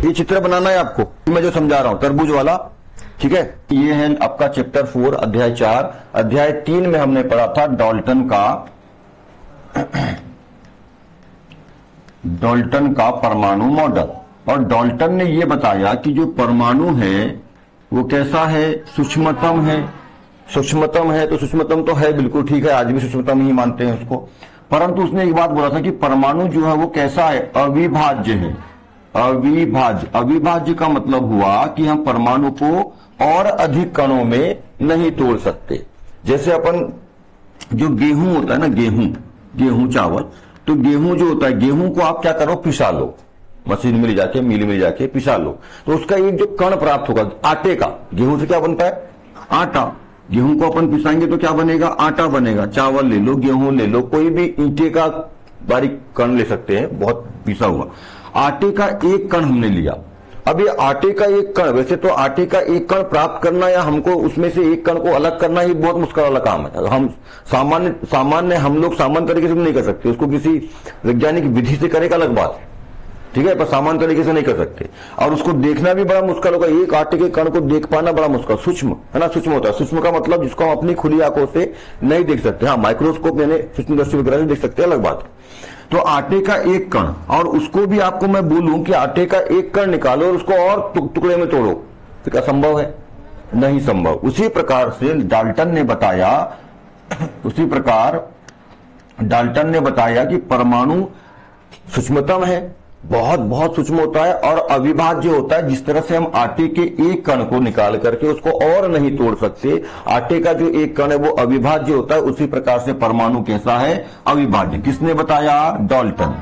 ये चित्र बनाना है आपको, मैं जो समझा रहा हूं तरबूज वाला, ठीक है। ये है आपका चैप्टर 4 अध्याय 4। अध्याय 3 में हमने पढ़ा था डाल्टन का परमाणु मॉडल, और डाल्टन ने यह बताया कि जो परमाणु है वो कैसा है, सूक्ष्मतम है। सूक्ष्मतम है तो सूक्ष्मतम तो है, बिल्कुल ठीक है, आज भी सूक्ष्मतम ही मानते हैं उसको, परंतु उसने एक बात बोला था कि परमाणु जो है वो कैसा है, अविभाज्य है। अविभाज्य, अविभाज्य का मतलब हुआ कि हम परमाणु को और अधिक कणों में नहीं तोड़ सकते। जैसे अपन जो गेहूं होता है ना, गेहूं चावल, तो गेहूं जो होता है, गेहूं को आप क्या करो, पिसा लो, मशीन में ले जाके, मिल में जाके पिसा लो, तो उसका एक जो कण प्राप्त होगा आटे का। गेहूं से क्या बनता है, आटा। गेहूं को अपन पिसाएंगे तो क्या बनेगा, आटा बनेगा। चावल ले लो, गेहूं ले लो, कोई भी ईंटे का बारीक कण ले सकते हैं, बहुत पिसा हुआ। आटे का एक कण हमने लिया। अब ये आटे का एक कण, वैसे तो आटे का एक कण प्राप्त करना या हमको उसमें से एक कण को अलग करना ही बहुत मुश्किल वाला काम है। हम सामान्य हम लोग सामान्य तरीके से नहीं कर सकते, उसको किसी वैज्ञानिक विधि से करेगा अलग बात, ठीक है, पर सामान्य तरीके से नहीं कर सकते। और उसको देखना भी बड़ा मुश्किल होगा, एक आटे के कण को देख पाना बड़ा मुश्किल। सूक्ष्म है ना, सूक्ष्म होता है। सूक्ष्म का मतलब जिसको हम अपनी खुली आंखों से नहीं देख सकते, हाँ माइक्रोस्कोप यानी सूक्ष्मदर्शी वगैरह से देख सकते हैं, अलग बात। तो आटे का एक कण, और उसको भी आपको मैं बोलूं कि आटे का एक कण निकालो और उसको और टुकड़े में तोड़ो, तो क्या संभव है, नहीं संभव। उसी प्रकार से डाल्टन ने बताया कि परमाणु सूक्ष्मतम है, बहुत सूक्ष्म होता है और अविभाज्य होता है। जिस तरह से हम आटे के एक कण को निकाल करके उसको और नहीं तोड़ सकते, आटे का जो एक कण है वो अविभाज्य होता है, उसी प्रकार से परमाणु कैसा है, अविभाज्य। किसने बताया, डाल्टन।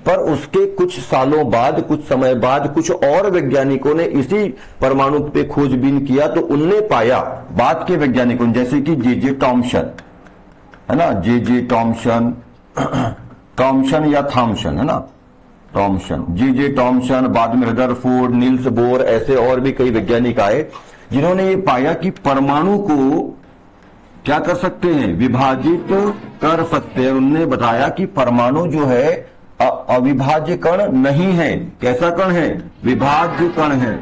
पर उसके कुछ सालों बाद, कुछ समय बाद कुछ और वैज्ञानिकों ने इसी परमाणु पे खोजबीन किया, तो उनने पाया, बाद के वैज्ञानिकों ने, जैसे कि जे टॉमसन है ना, जे टॉमसन या थॉमसन है ना, टॉमसन, जे टॉमसन, बाद में रदरफोर्ड, नील्स बोर, ऐसे और भी कई वैज्ञानिक आए जिन्होंने ये पाया कि परमाणु को क्या कर सकते हैं, विभाजित कर सकते हैं। उन्होंने बताया कि परमाणु जो है अविभाज्य कण नहीं है। कैसा कण है, विभाज्य कण है।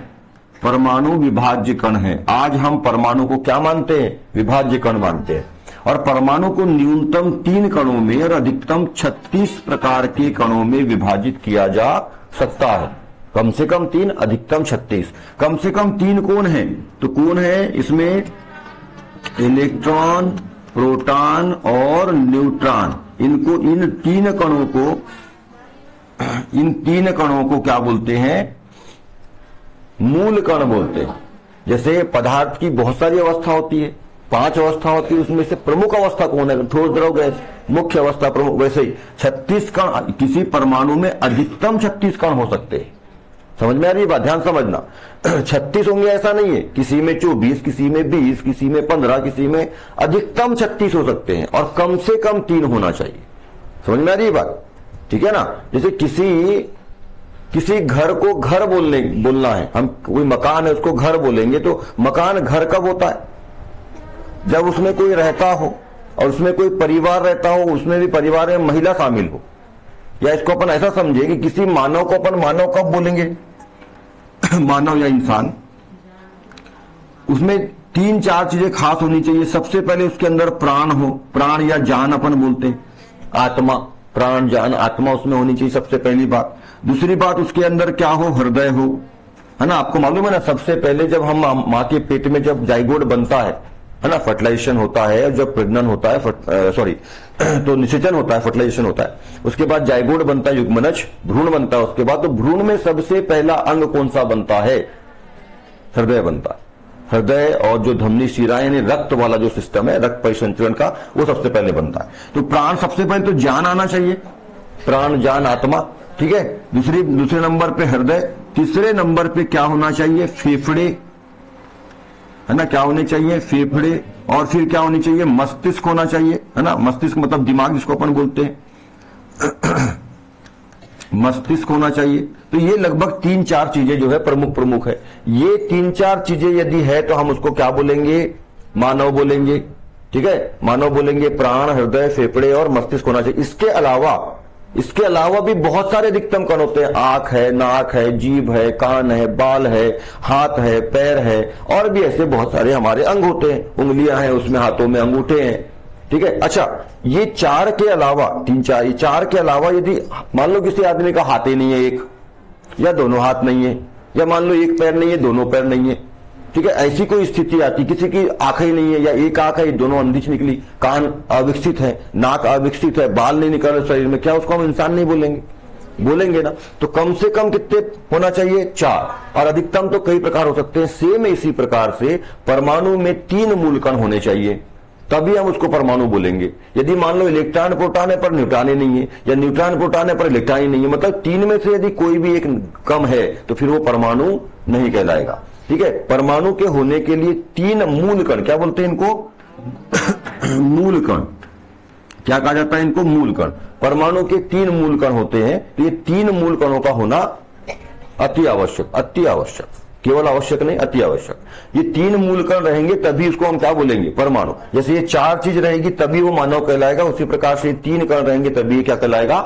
परमाणु विभाज्य कण है। आज हम परमाणु को क्या मानते हैं, विभाज्य कण मानते हैं। और परमाणु को न्यूनतम 3 कणों में और अधिकतम 36 प्रकार के कणों में विभाजित किया जा सकता है। कम से कम 3, अधिकतम 36। कम से कम 3 कौन है, तो कौन है इसमें, इलेक्ट्रॉन, प्रोटॉन और न्यूट्रॉन। इन 3 कणों को क्या बोलते हैं, मूल कण बोलते हैं। जैसे पदार्थ की बहुत सारी अवस्था होती है, 5 अवस्था होती है, उसमें से प्रमुख अवस्था कौन है, ठोस द्रव गैस, मुख्य अवस्था प्रमुख। वैसे ही 36 कण, किसी परमाणु में अधिकतम 36 कण हो सकते हैं। समझ में आ रही है बात, ध्यान समझना। 36 होंगे ऐसा नहीं है, किसी में 24, किसी में 20, किसी में 15, किसी में अधिकतम 36 हो सकते हैं, और कम से कम 3 होना चाहिए। समझ में आ रही है बात, ठीक है ना। जैसे किसी घर को घर बोलना है, हम कोई मकान है उसको घर बोलेंगे, तो मकान घर कब होता है, जब उसमें कोई रहता हो, और उसमें कोई परिवार रहता हो, उसमें भी परिवार में महिला शामिल हो। या इसको अपन ऐसा समझे कि किसी मानव को अपन मानव कब बोलेंगे मानव या इंसान, उसमें 3-4 चीजें खास होनी चाहिए। सबसे पहले उसके अंदर प्राण हो, प्राण या जान अपन बोलते हैं, आत्मा, प्राण जान आत्मा उसमें होनी चाहिए, सबसे पहली बात। दूसरी बात, उसके अंदर क्या हो, हृदय हो, है ना। आपको मालूम है ना, सबसे पहले जब हम माँ के पेट में जब जाइगोट बनता है ना, फर्टिलाइजेशन होता है, जब प्रेग्नेंट होता है, तो निषेचन होता है, फर्टिलाइजेशन होता है, उसके बाद जाइगोट बनता है, युग्मनज, भ्रूण बनता है, उसके बाद तो भ्रूण में सबसे पहला अंग कौन सा बनता है, हृदय बनता है। हृदय और जो धमनी शिरा यानी रक्त वाला जो सिस्टम है, रक्त परिसंचरण का, वो सबसे पहले बनता है। तो प्राण, सबसे पहले तो जान आना चाहिए, प्राण, जान, आत्मा, ठीक है। दूसरे नंबर पे हृदय, तीसरे नंबर पे क्या होना चाहिए, फेफड़े, है ना, क्या होने चाहिए, फेफड़े, और फिर क्या होनी चाहिए, मस्तिष्क होना चाहिए, है ना। मस्तिष्क मतलब दिमाग जिसको अपन बोलते हैं मस्तिष्क होना चाहिए। तो ये लगभग 3-4 चीजें जो है प्रमुख है। ये 3-4 चीजें यदि है तो हम उसको क्या बोलेंगे, मानव बोलेंगे, ठीक है, मानव बोलेंगे। प्राण, हृदय, फेफड़े और मस्तिष्क होना चाहिए। इसके अलावा इसके अलावा भी बहुत सारे अधिकतम कण होते हैं। आंख है, नाक है, जीभ है, कान है, बाल है, हाथ है, पैर है, और भी ऐसे बहुत सारे हमारे अंग होते हैं। उंगलियां हैं, उसमें हाथों में अंगूठे हैं, ठीक है। अच्छा, ये चार के अलावा, तीन चार, ये चार के अलावा यदि मान लो किसी आदमी का हाथ ही नहीं है एक, या दोनों हाथ नहीं है, या मान लो एक पैर नहीं है, दोनों पैर नहीं है, ठीक है, ऐसी कोई स्थिति आती, किसी की आंखें ही नहीं है, या एक आंख है, दोनों अंधी से निकली, कान अविकसित है, नाक अविकसित है, बाल नहीं निकल रहे शरीर में, क्या उसको हम इंसान नहीं बोलेंगे? बोलेंगे ना। तो कम से कम कितने होना चाहिए? चार, और अधिकतम तो कई प्रकार हो सकते हैं। सेम इसी प्रकार से परमाणु में 3 मूल कण होने चाहिए, तभी हम उसको परमाणु बोलेंगे। यदि मान लो इलेक्ट्रॉन प्रोटॉन है पर न्यूट्रॉन ही नहीं है, या न्यूट्रॉन प्रोटॉन है पर इलेक्ट्रॉन ही नहीं है, मतलब 3 में से यदि कोई भी एक कम है तो फिर वो परमाणु नहीं कहलाएगा, ठीक है। परमाणु के होने के लिए 3 मूल कण, क्या बोलते हैं इनको? मूल कण। क्या कहा जाता है इनको? मूल कण। परमाणु के 3 मूल कण होते हैं, तो ये 3 मूल कणों का होना अति आवश्यक, अति आवश्यक, केवल आवश्यक नहीं, अति आवश्यक। ये 3 मूल कण रहेंगे तभी उसको हम क्या बोलेंगे? परमाणु। जैसे ये 4 चीज रहेगी तभी वो मानव कहलाएगा, उसी प्रकार से 3 कण रहेंगे तभी क्या कहलाएगा?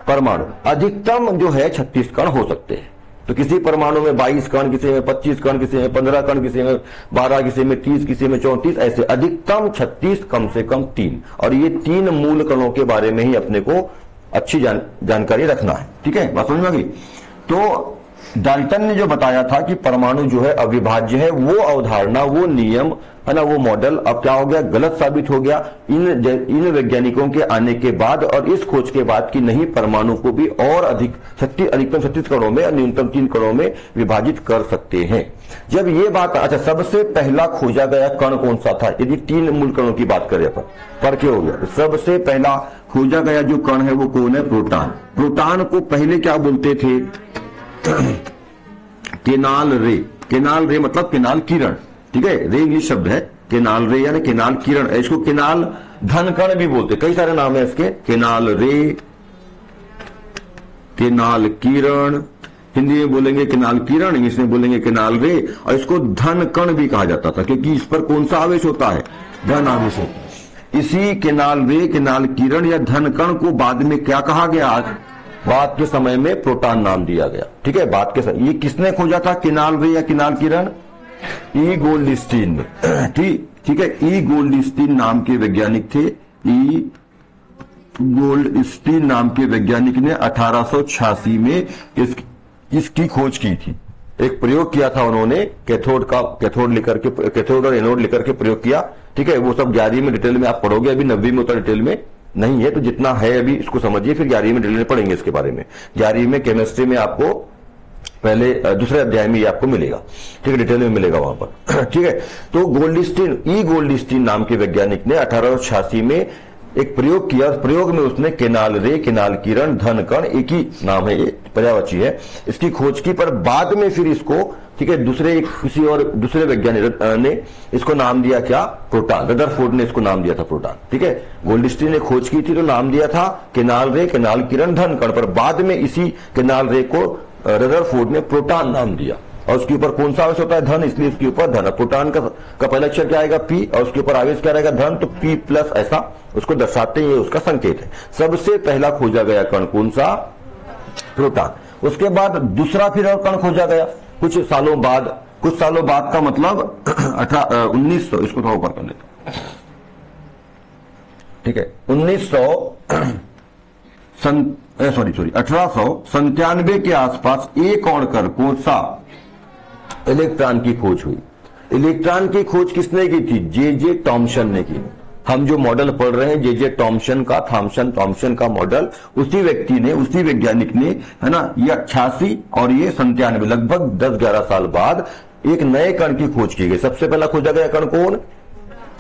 परमाणु। अधिकतम जो है 36 कण हो सकते हैं। तो किसी परमाणु में 22 कण, किसी में 25 कण, किसी में 15 कण, किसी में 12, किसी में 30, किसी में 34, ऐसे अधिकतम 36, कम से कम 3। और ये 3 मूल कणों के बारे में ही अपने को अच्छी जानकारी रखना है, ठीक है। बात समझ में आ गई? तो डाल्टन ने जो बताया था कि परमाणु जो है अविभाज्य है, वो अवधारणा, वो नियम है ना, वो मॉडल अब क्या हो गया? गलत साबित हो गया इन वैज्ञानिकों के आने के बाद, और इस खोज के बाद कि नहीं, परमाणु को भी और अधिकतम 36 कणों में, न्यूनतम 3 कणों में विभाजित कर सकते हैं। जब ये बात, अच्छा, सबसे पहला खोजा गया कण कौन सा था? यदि 3 मूल कणों की बात करें पर क्या हो गया? सबसे पहला खोजा गया जो कण है वो कौन है? प्रोटॉन। प्रोटॉन को पहले क्या बोलते थे? केनाल रे। केनाल रे मतलब केनाल किरण, ठीक है। रे इंग्लिश शब्द है, केनाल रे यानी केनाल किरण। इसको केनाल धन कण भी बोलते, कई सारे नाम है इसके। केनाल रे, केनाल किरण, हिंदी में बोलेंगे केनाल किरण, इंग्लिश में बोलेंगे केनाल रे। और इसको धन कण भी कहा जाता था, क्योंकि इस पर कौन सा आवेश होता है? धन आवेश होता है। इसी केनाल रे, केनाल किरण या धन कण को बाद में क्या कहा गया? बाद के समय में प्रोटॉन नाम दिया गया, ठीक है। बाद के समय ये किसने खोजा था? केनाल रे या केनाल किरण? ई गोल्डस्टीन, ठीक है। ई गोल्डस्टीन नाम के वैज्ञानिक थे। ई गोल्डस्टीन नाम के वैज्ञानिक ने 1886 में इसकी खोज की थी। एक प्रयोग किया था उन्होंने, कैथोड और एनोड लेकर के प्रयोग किया, ठीक है। वो सब 11वीं में डिटेल में आप पढ़ोगे, अभी 9वीं में उतना डिटेल में नहीं है, तो जितना है अभी इसको समझिए, फिर 11वीं में डिटेल में पढ़ेंगे इसके बारे में। 11वीं में केमिस्ट्री में आपको पहले दूसरे अध्याय में ये आपको मिलेगा, ठीक है, डिटेल में मिलेगा वहां पर, ठीक है। तो गोल्डस्टीन नाम के वैज्ञानिक ने 1886 में एक प्रयोग किया। प्रयोग में उसने केनाल रे, केनाल किरण, धन कण, एक ही नाम है, ये पर्यायवाची है, इसकी खोज की। पर बाद में फिर इसको, ठीक है, किसी और दूसरे वैज्ञानिक ने इसको नाम दिया क्या? प्रोटॉन। रदरफोर्ड ने इसको नाम दिया था प्रोटॉन, ठीक है। गोल्डस्टीन ने खोज की थी तो नाम दिया था केनाल रे, केनाल किरण, धन कण, पर बाद में इसी केनाल रे को रदरफोर्ड ने प्रोटॉन नाम दिया। और उसके ऊपर कौन सा आवेश होता है? धन, इसलिए उसके ऊपर धन। प्रोटॉन का पहला अक्षर क्या आएगा? पी, और उसके ऊपर आवेश क्या रहेगा? धन, तो पी प्लस, ऐसा उसको दर्शाते हैं, उसका संकेत है। सबसे पहला खोजा गया कण कौन सा? प्रोटॉन। उसके बाद दूसरा फिर और कण खोजा गया कुछ सालों बाद का मतलब 1900, इसको थोड़ा ऊपर कर लेते, ठीक है। 1897 के आसपास एक और कण सा इलेक्ट्रॉन की खोज हुई। इलेक्ट्रॉन की खोज किसने की थी? जे टॉमसन ने की। हम जो मॉडल पढ़ रहे हैं जे टॉमसन का मॉडल, उसी व्यक्ति ने, उसी वैज्ञानिक ने, है ना, ये 88 और ये 97, लगभग 10-11 साल बाद एक नए कण की खोज की गई। सबसे पहला खोजा गया कण कौन?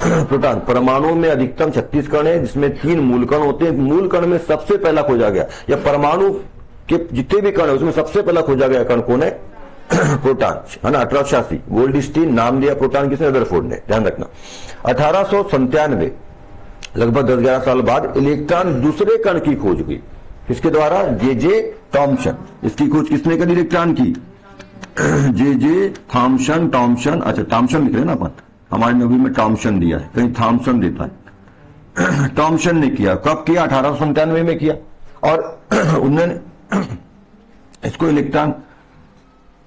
प्रोटॉन। परमाणु में अधिकतम 36 कण है, जिसमें 3 मूल कण होते हैं। मूल कण में सबसे पहला खोजा गया, या परमाणु के जितने भी कण है उसमें सबसे पहला खोजा गया कण कौन है? प्रोटॉन, है ना। 1886 गोल्डस्टीन नाम दिया प्रोटॉन, किसने? रदरफोर्ड ने, ध्यान रखना। 1897 लगभग 10-11 साल बाद इलेक्ट्रॉन दूसरे कण की खोज हुई। किसके द्वारा? जे टॉमसन। इसकी खोज किसने करी? इलेक्ट्रॉन की जे टॉमसन। अच्छा, टॉमसन लिख रहे हैं ना अपन, हमारे नवी में टॉमसन दिया है, कहीं थॉमसन देता है। टॉमसन ने किया। कब किया? 1897 में किया। और उन्होंने इसको इलेक्ट्रॉन,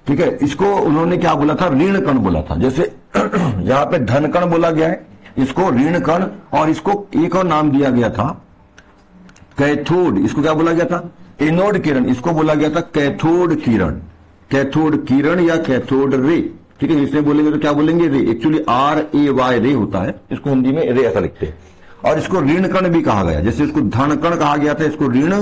ठीक है, इसको उन्होंने क्या बोला था, ऋण कण बोला था। जैसे यहां पे धन कण बोला गया है, इसको ऋण कण, और इसको एक और नाम दिया गया था कैथोड। इसको क्या बोला गया था, एनोड किरण, इसको बोला गया था कैथोड किरण, कैथोड किरण या कैथोड रे, ठीक है। इसमें बोलेंगे तो क्या बोलेंगे, रे, एक्चुअली RAY रे होता है, इसको हिंदी में रे ऐसा लिखते हैं। और इसको ऋण कण भी कहा गया, जैसे इसको धन कण कहा गया था, इसको ऋण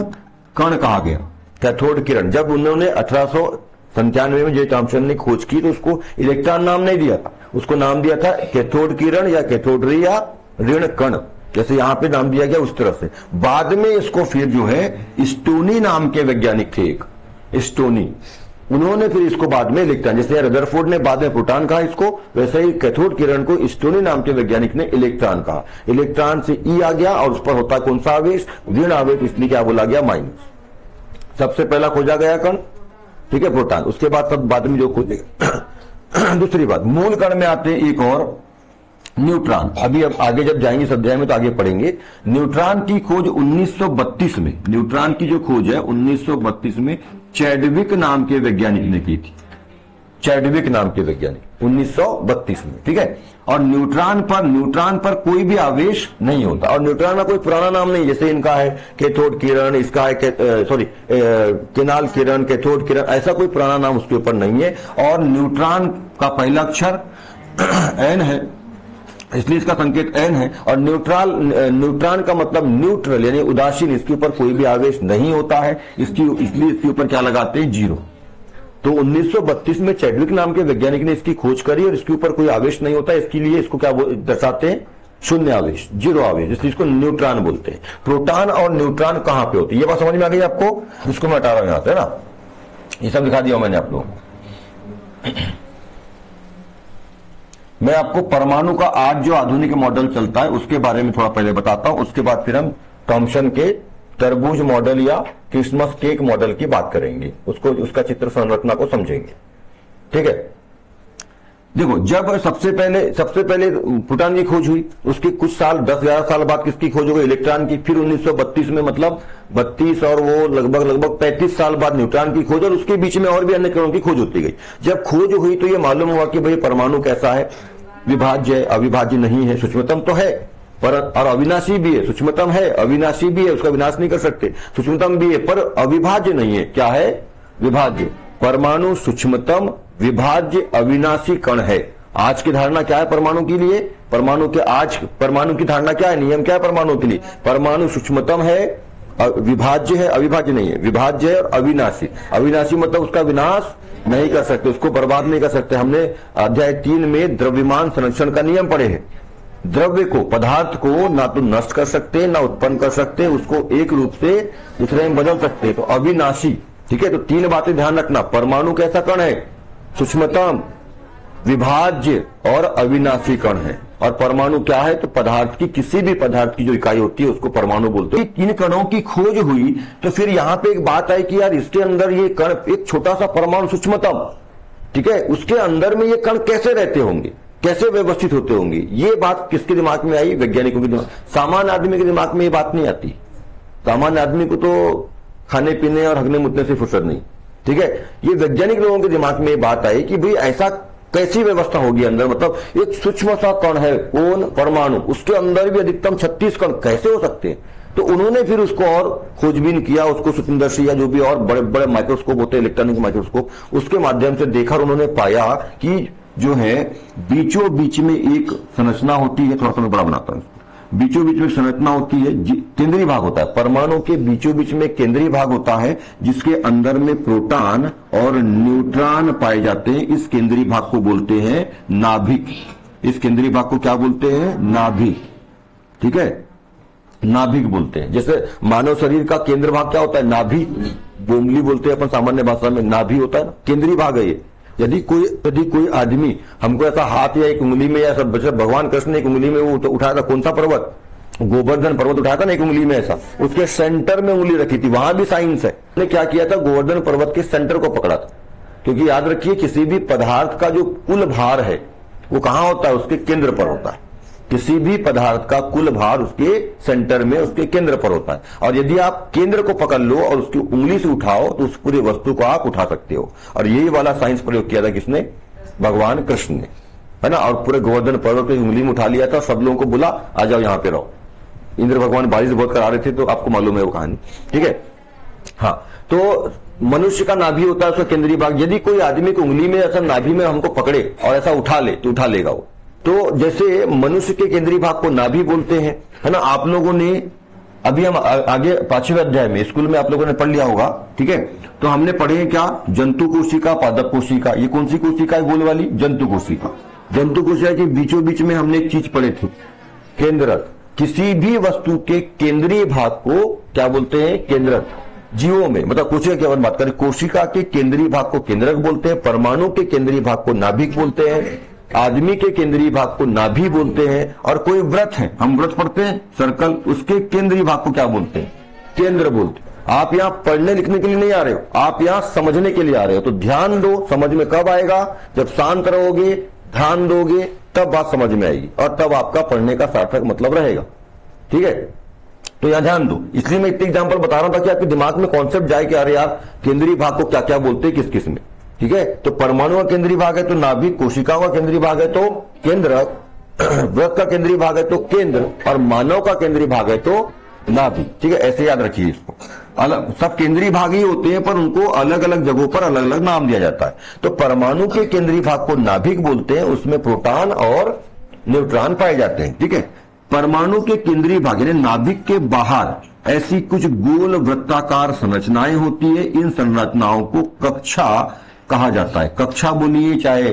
कण कहा गया, कैथोड किरण। जब उन्होंने 1897 में जे थॉम्सन ने खोज की तो उसको इलेक्ट्रॉन नाम नहीं दिया था, उसको नाम दिया था कैथोड किरण या कैथोड रे या ऋण कण, जैसे यहां पे नाम दिया गया उस तरह से। बाद में इसको फिर जो है स्टोनी नाम के वैज्ञानिक थे, एक स्टोनी, उन्होंने फिर इसको बाद में इलेक्ट्रॉन, जैसे रदरफोर्ड ने बाद में प्रोटॉन कहा इसको, वैसे ही कैथोड किरण को स्टोनी नाम के वैज्ञानिक ने इलेक्ट्रॉन कहा। इलेक्ट्रॉन से ई आ गया और उस पर होता कौन सा आवेश, ऋण आवेश, इसलिए क्या बोला गया, माइनस। सबसे पहला खोजा गया कण, ठीक है, प्रोटॉन, उसके बाद सब बाद में जो खोजेगा। दूसरी बात, मूल कण में आते हैं एक और न्यूट्रॉन। अभी अब आगे जब जाएंगे इस अध्याय में तो आगे पढ़ेंगे। न्यूट्रॉन की खोज 1932 में, न्यूट्रॉन की जो खोज है 1932 में चैडविक नाम के वैज्ञानिक ने की थी, चैडविक नाम के वैज्ञानिक, 1932 में, ठीक है। और न्यूट्रॉन पर कोई भी आवेश नहीं होता, और न्यूट्रॉन का कोई पुराना नाम नहीं, जैसे इनका है कैथोड किरण, इसका है केनाल किरण, कैथोड किरण, ऐसा कोई पुराना नाम उसके ऊपर नहीं है। और न्यूट्रॉन का पहला अक्षर एन है, इसलिए इसका संकेत एन है। और न्यूट्रॉन का मतलब न्यूट्रल यानी उदासीन, इसके ऊपर कोई भी आवेश नहीं होता है, इसलिए इसके ऊपर क्या लगाते हैं, जीरो। तो 1932 में चैडविक नाम के वैज्ञानिक ने इसकी खोज करी और इसके ऊपर कोई आवेश नहीं होता, इसके लिए इसको क्या दर्शाते हैं, शून्य आवेश, जीरो आवेश, इसलिए इसको न्यूट्रॉन बोलते हैं। प्रोटॉन और न्यूट्रॉन कहां पे होती है, ये बात समझ में आ गई आपको, इसको मैं हटा रहा हूं यहां से ना, ये सब दिखा दिया मैंने आप लोगों को। मैं आपको परमाणु का आज जो आधुनिक मॉडल चलता है उसके बारे में थोड़ा पहले बताता हूं, उसके बाद फिर हम थॉम्सन के तरबूज मॉडल या क्रिसमस केक मॉडल की बात करेंगे, उसका चित्र संरचना को समझेंगे, ठीक है। देखो, जब सबसे पहले प्रोटॉन की खोज हुई, उसके कुछ साल 10-11 साल बाद किसकी खोज हो गई, इलेक्ट्रॉन की। फिर 1932 में, मतलब 32 और वो लगभग 35 साल बाद न्यूट्रॉन की खोज, और उसके बीच में और भी अन्य कणों की खोज होती गई। जब खोज हुई तो ये मालूम हुआ कि भाई परमाणु कैसा है, विभाज्य है, अविभाज्य नहीं है, सूक्ष्मतम तो है पर, और अविनाशी भी है, सूक्ष्मतम है, अविनाशी भी है, उसका विनाश नहीं कर सकते, सूक्ष्मतम भी है पर अविभाज्य नहीं है। क्या है, विभाज्य। परमाणु सूक्ष्मतम, विभाज्य, अविनाशी कण है। आज की धारणा क्या है परमाणु के लिए, परमाणु की धारणा क्या है, नियम क्या है परमाणु के लिए, परमाणु सूक्ष्मतम है, विभाज्य है, अविभाज्य नहीं है, विभाज्य है और अविनाशी। अविनाशी मतलब उसका विनाश नहीं कर सकते, उसको बर्बाद नहीं कर सकते। हमने अध्याय 3 में द्रव्यमान संरक्षण का नियम पढ़े हैं। द्रव्य को, पदार्थ को ना तो नष्ट कर सकते, ना उत्पन्न कर सकते, उसको एक रूप से दूसरे में बदल सकते, तो अविनाशी, ठीक है। तो 3 बातें ध्यान रखना, परमाणु कैसा कण है, सूक्ष्मतम, विभाज्य और अविनाशी कण है। और परमाणु क्या है, तो पदार्थ की, किसी भी पदार्थ की जो इकाई होती है उसको परमाणु बोलते हैं। इन कणों की खोज हुई तो फिर यहां पे एक बात आई कि यार इसके अंदर ये कण, एक छोटा सा परमाणु सूक्ष्मतम, ठीक है, उसके अंदर में ये कण कैसे रहते होंगे, कैसे व्यवस्थित होते होंगे, ये बात किसके दिमाग में आई, वैज्ञानिकों के दिमाग। सामान्य आदमी के दिमाग में ये बात नहीं आती, सामान्य आदमी को तो खाने पीने और हगने मुतने से फुर्सत नहीं, ठीक है। ये वैज्ञानिक लोगों के दिमाग में ये बात आई कि भाई ऐसा कैसी व्यवस्था होगी अंदर, मतलब एक सूक्ष्म सा कण है, कौन, परमाणु, उसके अंदर भी अधिकतम 36 कण कैसे हो सकते हैं। तो उन्होंने फिर उसको और खोजबीन किया, उसको सूक्ष्मदर्शी या जो भी और बड़े बड़े माइक्रोस्कोप होते हैं, इलेक्ट्रॉनिक माइक्रोस्कोप, उसके माध्यम से देखा और उन्होंने पाया कि जो है बीचों बीच में एक संरचना होती है, थोड़ा सा मैं बड़ा बनाता हूं, बीचों बीच में संरचना होती है, केंद्रीय भाग होता है, परमाणु के बीचों बीच में केंद्रीय भाग होता है जिसके अंदर में प्रोटॉन और न्यूट्रॉन पाए जाते हैं। इस केंद्रीय भाग को बोलते हैं नाभिक। इस केंद्रीय भाग को क्या बोलते हैं, नाभिक, ठीक है, नाभिक बोलते हैं। जैसे मानव शरीर का केंद्र भाग क्या होता है, नाभि, बोमली बोलते हैं अपन सामान्य भाषा में, नाभि होता है ना, केंद्रीय भाग है ये। यदि कोई आदमी हमको ऐसा हाथ या एक उंगली में, या सब भगवान कृष्ण ने एक उंगली में वो तो उठाया था, कौन सा पर्वत, गोवर्धन पर्वत उठाया था ना एक उंगली में, ऐसा उसके सेंटर में उंगली रखी थी, वहां भी साइंस है। ने क्या किया था, गोवर्धन पर्वत के सेंटर को पकड़ा था, क्योंकि याद रखिए किसी भी पदार्थ का जो कुल भार है वो कहां होता है, उसके केंद्र पर होता है, किसी भी पदार्थ का कुल भार उसके सेंटर में, उसके केंद्र पर होता है। और यदि आप केंद्र को पकड़ लो और उसकी उंगली से उठाओ तो उस पूरी वस्तु को आप उठा सकते हो। और यही वाला साइंस प्रयोग किया था किसने? भगवान कृष्ण ने, है ना। और पूरे गोवर्धन पर्वत को उंगली में उठा लिया था, सब लोगों को बोला आ जाओ यहां पे रहो। इंद्र भगवान बारिश बहुत करा रहे थे, तो आपको मालूम है वो कहानी, ठीक है। हाँ, तो मनुष्य का नाभि होता है उसका केंद्रीय भाग। यदि कोई आदमी को उंगली में ऐसा नाभि में हमको पकड़े और ऐसा उठा ले तो उठा लेगा वो। तो जैसे मनुष्य के केंद्रीय भाग को नाभि बोलते हैं, है ना। आप लोगों ने अभी हम आगे 5वें अध्याय में स्कूल में आप लोगों ने पढ़ लिया होगा, ठीक है। तो हमने पढ़े हैं क्या? जंतु कोशिका, पादप कोशिका। ये कौन सी कोशिका है? गोल वाली जंतु कोशिका। जंतु कोशिका के बीचों बीच में हमने एक चीज पढ़े थे, केंद्रक। किसी भी वस्तु के केंद्रीय भाग को क्या बोलते हैं? केंद्रक। जीवों में, मतलब कोशिका की बात करें, कोशिका के केंद्रीय भाग को केंद्रक बोलते हैं, परमाणु के केंद्रीय भाग को नाभिक बोलते हैं, आदमी के केंद्रीय भाग को नाभि बोलते हैं। और कोई व्रत है, हम व्रत पढ़ते हैं सर्कल, उसके केंद्रीय भाग को क्या बोलते हैं? केंद्र बोलते हैं। आप यहाँ पढ़ने लिखने के लिए नहीं आ रहे हो, आप यहाँ समझने के लिए आ रहे हो। तो ध्यान दो, समझ में कब आएगा? जब शांत रहोगे, ध्यान दोगे, तब बात समझ में आएगी और तब आपका पढ़ने का सार्थक मतलब रहेगा, ठीक है। तो यहां ध्यान दो, इसलिए मैं इतने एग्जाम्पल बता रहा था कि आपके दिमाग में कॉन्सेप्ट जाए कि अरे यार केंद्रीय भाग को क्या क्या बोलते हैं, किस किस में, ठीक है। तो परमाणु का केंद्रीय भाग है तो नाभिक, कोशिकाओं का केंद्रीय भाग है तो केंद्रक, वृक्क का केंद्रीय भाग है तो केंद्र, और मानव का केंद्रीय भाग है तो नाभिक, ठीक है। ऐसे याद रखिए इसको। अलग सब केंद्रीय भाग ही होते हैं पर उनको अलग अलग जगहों पर अलग अलग नाम दिया जाता है। तो परमाणु के केंद्रीय भाग को नाभिक बोलते हैं, उसमें प्रोटॉन और न्यूट्रॉन पाए जाते हैं, ठीक है। परमाणु के केंद्रीय भाग यानी नाभिक के बाहर ऐसी कुछ गोल वृत्ताकार संरचनाएं होती है। इन संरचनाओं को कक्षा कहा जाता है। कक्षा बोलिए चाहे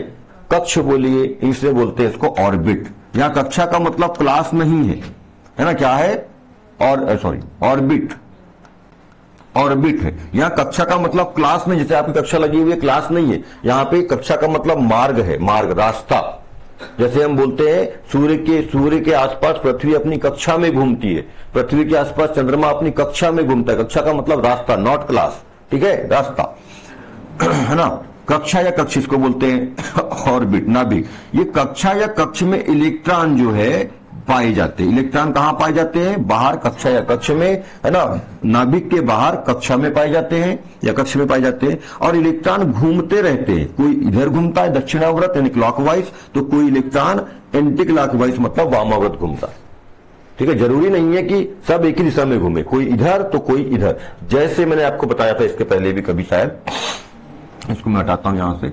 कक्ष बोलिए, इसे बोलते हैं इसको ऑर्बिट। यहां कक्षा का मतलब क्लास नहीं है ना, क्या है? और सॉरी, ऑर्बिट, ऑर्बिट है। यहां कक्षा का मतलब क्लास नहीं, जैसे आपकी कक्षा लगी हुई है, क्लास नहीं है। यहां पे कक्षा का मतलब मार्ग है, मार्ग, रास्ता। जैसे हम बोलते हैं सूर्य के आसपास पृथ्वी अपनी कक्षा में घूमती है, पृथ्वी के आसपास चंद्रमा अपनी कक्षा में घूमता है। कक्षा का मतलब रास्ता, नॉट क्लास, ठीक है, रास्ता, है ना। कक्षा या कक्ष इसको बोलते हैं ऑर्बिट, नाभिक। ये कक्षा या कक्ष में इलेक्ट्रॉन जो है पाए जाते हैं। इलेक्ट्रॉन कहां पाए जाते हैं? बाहर, कक्षा या कक्ष में, है ना। नाभिक के बाहर कक्षा में पाए जाते हैं या कक्ष में पाए जाते हैं। और इलेक्ट्रॉन घूमते रहते हैं, कोई इधर घूमता है दक्षिणावर्त यानी क्लॉकवाइज, तो कोई इलेक्ट्रॉन एंटी क्लॉकवाइज मतलब वामावर्त घूमता है, ठीक है। जरूरी नहीं है कि सब एक ही दिशा में घूमे, कोई इधर तो कोई इधर। जैसे मैंने आपको बताया था इसके पहले भी कभी शायद, इसको मैं हटाता हूं यहां से,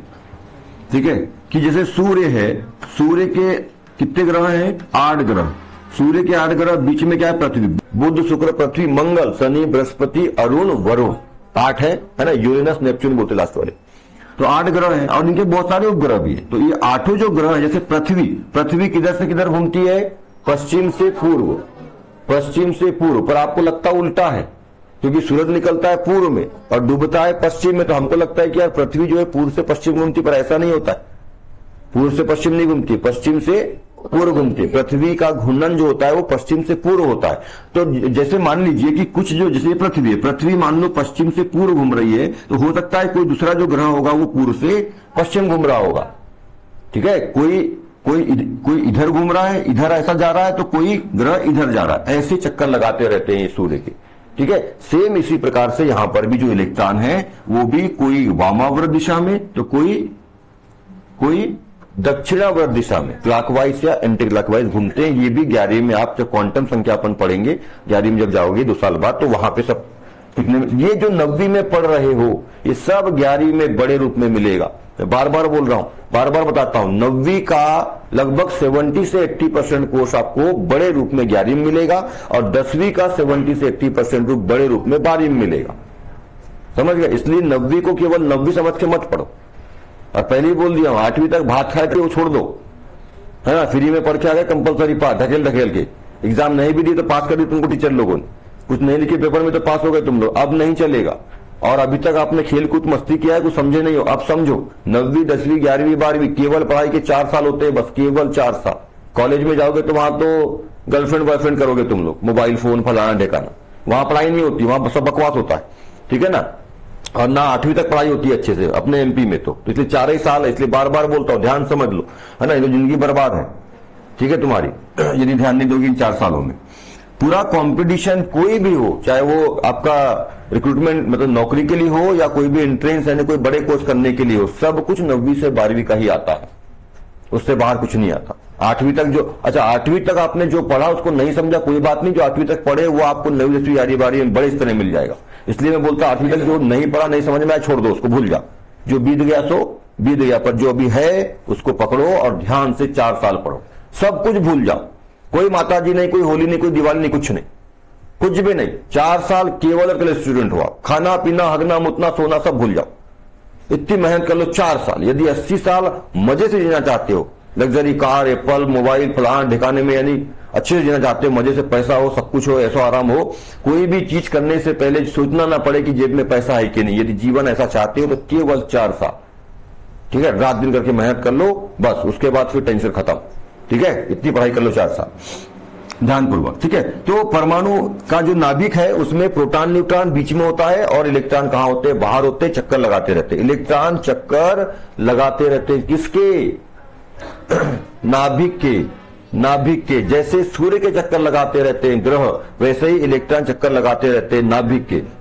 ठीक है, कि जैसे सूर्य है, सूर्य के कितने ग्रह हैं? 8 ग्रह। सूर्य के 8 ग्रह, बीच में क्या है? पृथ्वी, बुध, शुक्र, पृथ्वी, मंगल, शनि, बृहस्पति, अरुण, वरुण, 8 है ना। यूरेनस, नेपच्यून बोलते लास्ट वाले। तो 8 ग्रह हैं और इनके बहुत सारे उपग्रह भी है। तो ये 8 जो ग्रह है, जैसे पृथ्वी किधर से किधर घूमती है? पश्चिम से पूर्व, पश्चिम से पूर्व। पर आपको लगता उल्टा है, क्योंकि सूरज निकलता है पूर्व में और डूबता है पश्चिम में। तो हमको लगता है कि यार पृथ्वी जो है पूर्व से पश्चिम घूमती, पर ऐसा नहीं होता है। पूर्व से पश्चिम नहीं घूमती, पश्चिम से पूर्व घूमती। पृथ्वी का घूर्णन जो होता है वो पश्चिम से पूर्व होता है। तो जैसे मान लीजिए कि कुछ जो, जैसे पृथ्वी है, पृथ्वी मान लो पश्चिम से पूर्व घूम रही है, तो हो सकता है कोई दूसरा जो ग्रह होगा वो पूर्व से पश्चिम घूम रहा होगा, ठीक है। कोई इधर घूम रहा है, इधर ऐसा जा रहा है, तो कोई ग्रह इधर जा रहा है। ऐसे चक्कर लगाते रहते हैं ये सूर्य के, ठीक है। सेम इसी प्रकार से यहां पर भी जो इलेक्ट्रॉन है वो भी कोई वामावर्त दिशा में तो कोई दक्षिणावर्त दिशा में, क्लॉकवाइज या एंटी क्लॉकवाइज घूमते हैं। ये भी 11वीं में आप जब क्वांटम संख्या अपन पढ़ेंगे, 11वीं में जब जाओगे 2 साल बाद, तो वहां पे सब कितने, ये जो 9वीं में पढ़ रहे हो ये सब 11वीं में बड़े रूप में मिलेगा। मैं बार बार बोल रहा हूं, बार बार बताता हूं, 9वीं का लगभग 70 से 80% कोर्स आपको बड़े रूप में 11वीं में मिलेगा और 10वीं का 70 से 80% रूप बड़े रूप में 12वीं में मिलेगा। समझ गए? इसलिए 9वीं को केवल 9वीं समझ के मत पढ़ो। और पहले ही बोल दिया, 8वीं तक भात खा के वो छोड़ दो, है ना। फ्री में पढ़ के आ गए कंपलसरी पास, ढकेल के एग्जाम नहीं भी दी तो पास कर दी तुमको टीचर लोगों ने, कुछ नहीं लिखे पेपर में तो पास हो गए तुम लोग। अब नहीं चलेगा। और अभी तक आपने खेल कूद मस्ती किया है, कुछ समझे नहीं हो, अब समझो। 9वीं 10वीं 11वीं 12वीं केवल पढ़ाई के 4 साल होते हैं, बस केवल 4 साल। कॉलेज में जाओगे तो वहां तो गर्लफ्रेंड बॉयफ्रेंड करोगे तुम लोग, मोबाइल फोन फलाना ढेकाना, वहां पढ़ाई नहीं होती, वहां सब बकवास होता है, ठीक है ना। और ना 8वीं तक पढ़ाई होती है अच्छे से अपने एमपी में, तो इसलिए 4 ही साल है। इसलिए बार बार बोलता हूं ध्यान समझ लो, है ना। ये तो जिंदगी बर्बाद है, ठीक है तुम्हारी, यदि ध्यान नहीं दोगी इन 4 सालों में। पूरा कंपटीशन कोई भी हो, चाहे वो आपका रिक्रूटमेंट मतलब नौकरी के लिए हो या कोई भी एंट्रेंस यानी कोई बड़े कोर्स करने के लिए हो, सब कुछ 9वीं से 12वीं का ही आता है, उससे बाहर कुछ नहीं आता। 8वीं तक जो, अच्छा 8वीं तक आपने जो पढ़ा उसको नहीं समझा कोई बात नहीं, जो 8वीं तक पढ़े वो आपको 9वीं 10वीं 11वीं 12वीं में बड़े स्तर में मिल जाएगा। इसलिए मैं बोलता 8वीं तक जो नहीं पढ़ा नहीं समझ में आया छोड़ दो, उसको भूल जा, जो बीत गया सो बीत गया, पर जो अभी है उसको पकड़ो और ध्यान से 4 साल पढ़ो, सब कुछ भूल जाओ। कोई माताजी नहीं, कोई होली नहीं, कोई दिवाली नहीं, कुछ नहीं, कुछ भी नहीं। 4 साल केवल और केवल स्टूडेंट हुआ, खाना पीना हगना मुतना सोना सब भूल जाओ, इतनी मेहनत कर लो 4 साल। यदि 80 साल मजे से जीना चाहते हो, लग्जरी कार एप्पल मोबाइल फलान ठिकाने में यानी अच्छे से जीना चाहते हो, मजे से पैसा हो सब कुछ हो ऐसा आराम हो, कोई भी चीज करने से पहले सोचना ना पड़े कि जेब में पैसा है कि नहीं, यदि जीवन ऐसा चाहते हो तो केवल 4 साल, ठीक है, रात दिन करके मेहनत कर लो बस, उसके बाद फिर टेंशन खत्म, ठीक है, इतनी पढ़ाई कर लो 4 साल ध्यानपूर्वक, ठीक है। तो परमाणु का जो नाभिक है उसमें प्रोटॉन न्यूट्रॉन बीच में होता है और इलेक्ट्रॉन कहां होते हैं, बाहर होते हैं, चक्कर लगाते रहते हैं। इलेक्ट्रॉन चक्कर लगाते रहते हैं किसके, नाभिक के जैसे सूर्य के चक्कर लगाते रहते हैं ग्रह, वैसे ही इलेक्ट्रॉन चक्कर लगाते रहते हैं